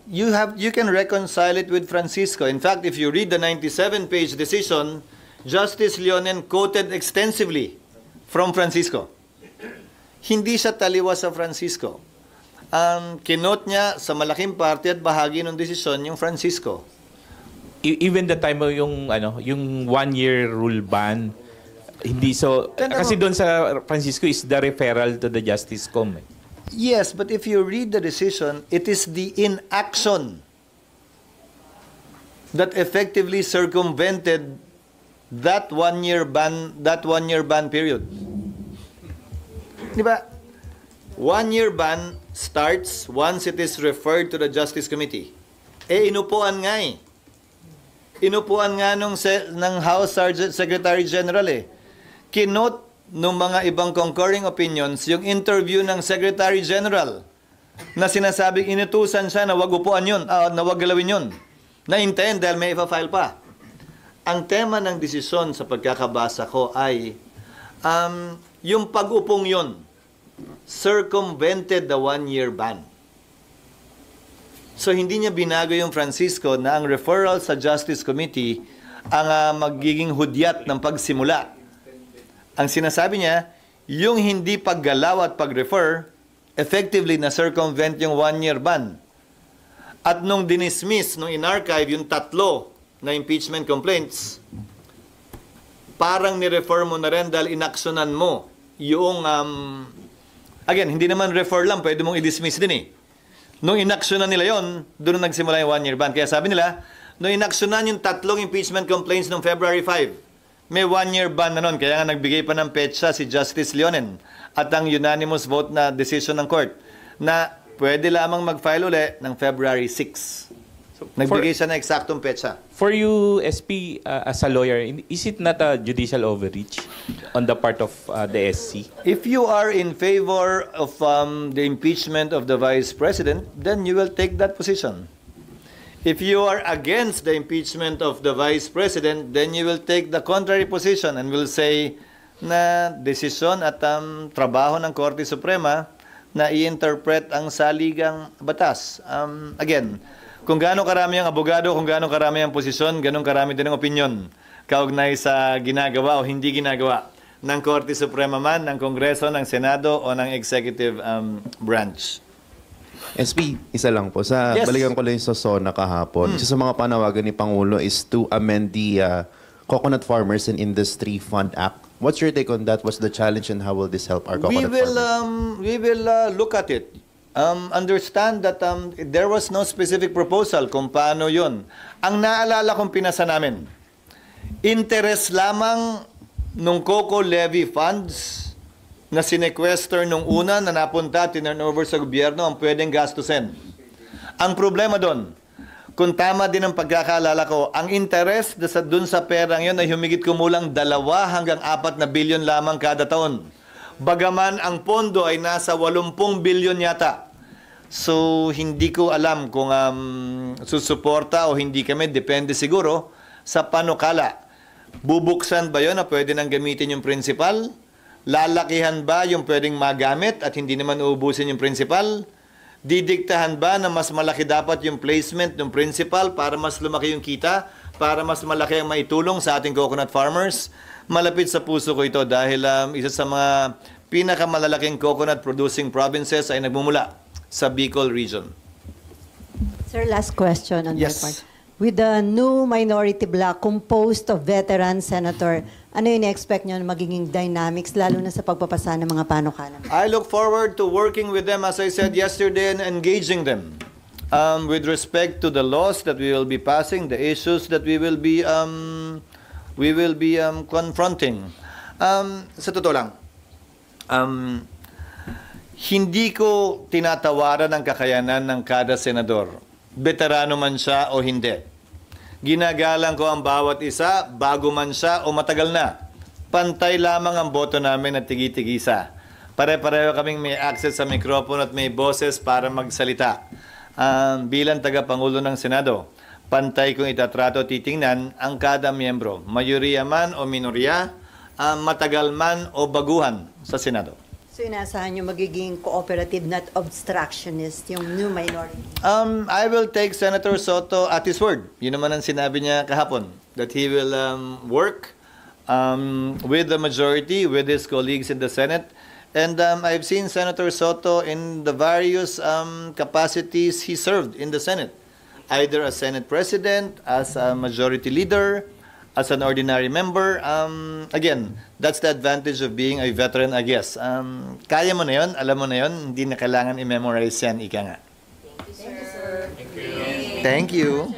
Speaker 1: You can reconcile it with Francisco. In fact, if you read the 97-page decision, Justice Leonen quoted extensively from Francisco. Hindi siya taliwas sa Francisco. Kinote niya sa malaking parte at bahagi ng desisyon yung Francisco.
Speaker 5: Even the time yung one-year rule ban, hindi so kasi doon sa Francisco is the referral to the Justice Com.
Speaker 1: Yes, but if you read the decision, it is the inaction that effectively circumvented that one-year ban period. Di ba? One-year ban starts once it is referred to the Justice Committee. Inupuan nga eh. Inupuan nga ng House Secretary General eh. Kinote ng mga ibang concurring opinions yung interview ng Secretary General na sinasabing inutusan siya na wag upuan yun, na wag galawin yun. Na-intend dahil may ipa-file pa. Ang tema ng desisyon sa pagkakabasa ko ay yung pag-upong yun circumvented the one-year ban. So hindi niya binago yung Francisco na ang referral sa Justice Committee ang magiging hudyat ng pagsimula. Ang sinasabi niya, yung hindi paggalaw at pag-refer, effectively na circumvent yung one-year ban. At nung dinismiss, nung in-archive yung 3 na impeachment complaints, parang ni-refer mo na rin dahil inaksyonan mo yung, again, hindi naman refer lang, pwede mong i-dismiss din eh. Nung inaksyonan nila yon, doon nagsimula yung one-year ban. Kaya sabi nila, nung inaksyonan yung 3 impeachment complaints noong February 5, may one-year ban na nun. Kaya nga nagbigay pa ng petsa si Justice Leonen at ang unanimous vote na decision ng court na pwede lamang mag-file uli ng February 6. Nagbigay siya ng eksaktong petsa.
Speaker 5: For you, SP, as a lawyer, is it not a judicial overreach on the part of the SC?
Speaker 1: If you are in favor of the impeachment of the Vice President, then you will take that position. If you are against the impeachment of the Vice President, then you will take the contrary position and will say na desisyon at trabaho ng Korte Suprema na i-interpret ang saligang batas. Again, kung gaano karami ang abogado, kung gaano karami ang posisyon, ganun karami din ang opinion kaugnay sa ginagawa o hindi ginagawa ng Korte Suprema man, ng Kongreso, ng Senado o ng Executive Branch.
Speaker 11: SP, isa lang po.
Speaker 1: Yes.
Speaker 11: Balikan ko lang sa SONA kahapon. Isa sa mga panawagan ni Pangulo is to amend the Coconut Farmers and Industry Fund Act. What's your take on that? What's the challenge and how will this help our coconut farmers?
Speaker 1: We will look at it. Understand that there was no specific proposal kung paano yun. Ang naalala kong pinasa namin, interest lamang nung Coco Levy funds na sinequester nung una na napunta, tinurnover sa gobyerno, ang pwedeng gastusin. Ang problema doon, kung tama din ang pagkakaalala ko, ang interest dun sa perang yun ay humigit kumulang 2 hanggang 4 na bilyon lamang kada taon. Bagaman ang pondo ay nasa 80 bilyon yata. So, hindi ko alam kung susuporta o hindi kami, depende siguro sa panukala. Bubuksan ba yun na pwede nang gamitin yung principal? Lalakihan ba yung pwedeng magamit at hindi naman uubusin yung principal? Didiktahan ba na mas malaki dapat yung placement ng principal para mas lumaki yung kita, para mas malaki ang maitulong sa ating coconut farmers? Malapit sa puso ko ito dahil isa sa mga pinakamalalaking coconut producing provinces ay nagmumula sa Bicol region.
Speaker 3: Sir, last question on
Speaker 1: Yes.
Speaker 3: my part. With the new minority bloc composed of veteran senator, ano yung expect nyo na magiging dynamics, lalo na sa pagpapasa ng mga panukala?
Speaker 1: I look forward to working with them, as I said yesterday, and engaging them with respect to the laws that we will be passing, the issues that we will be confronting. Sa totoo lang, hindi ko tinatawaran ang kakayanan ng kada senador, veterano man siya o hindi. Ginagalang ko ang bawat isa, bago man siya o matagal na. Pantay lamang ang boto namin at tigi-tigisa. Pare-pareho kaming may access sa mikropono at may boses para magsalita. Bilang tagapangulo ng Senado, pantay kong itatrato titingnan ang kada miyembro, mayoriya man o minorya, matagal man o baguhan sa Senado.
Speaker 3: So inaasahan nyo magiging cooperative, not obstructionist, yung new minority?
Speaker 1: I will take Senator Soto at his word. Yun naman ang sinabi niya kahapon, that he will work with the majority, with his colleagues in the Senate. And I've seen Senator Soto in the various capacities he served in the Senate. Either as Senate President, as a majority leader, as an ordinary member. Again, that's the advantage of being a veteran, I guess. Kaya mo na yun, alam mo na yun, hindi na kailangan i-memorize yan, ika nga.
Speaker 4: Thank you, sir.
Speaker 1: Thank you.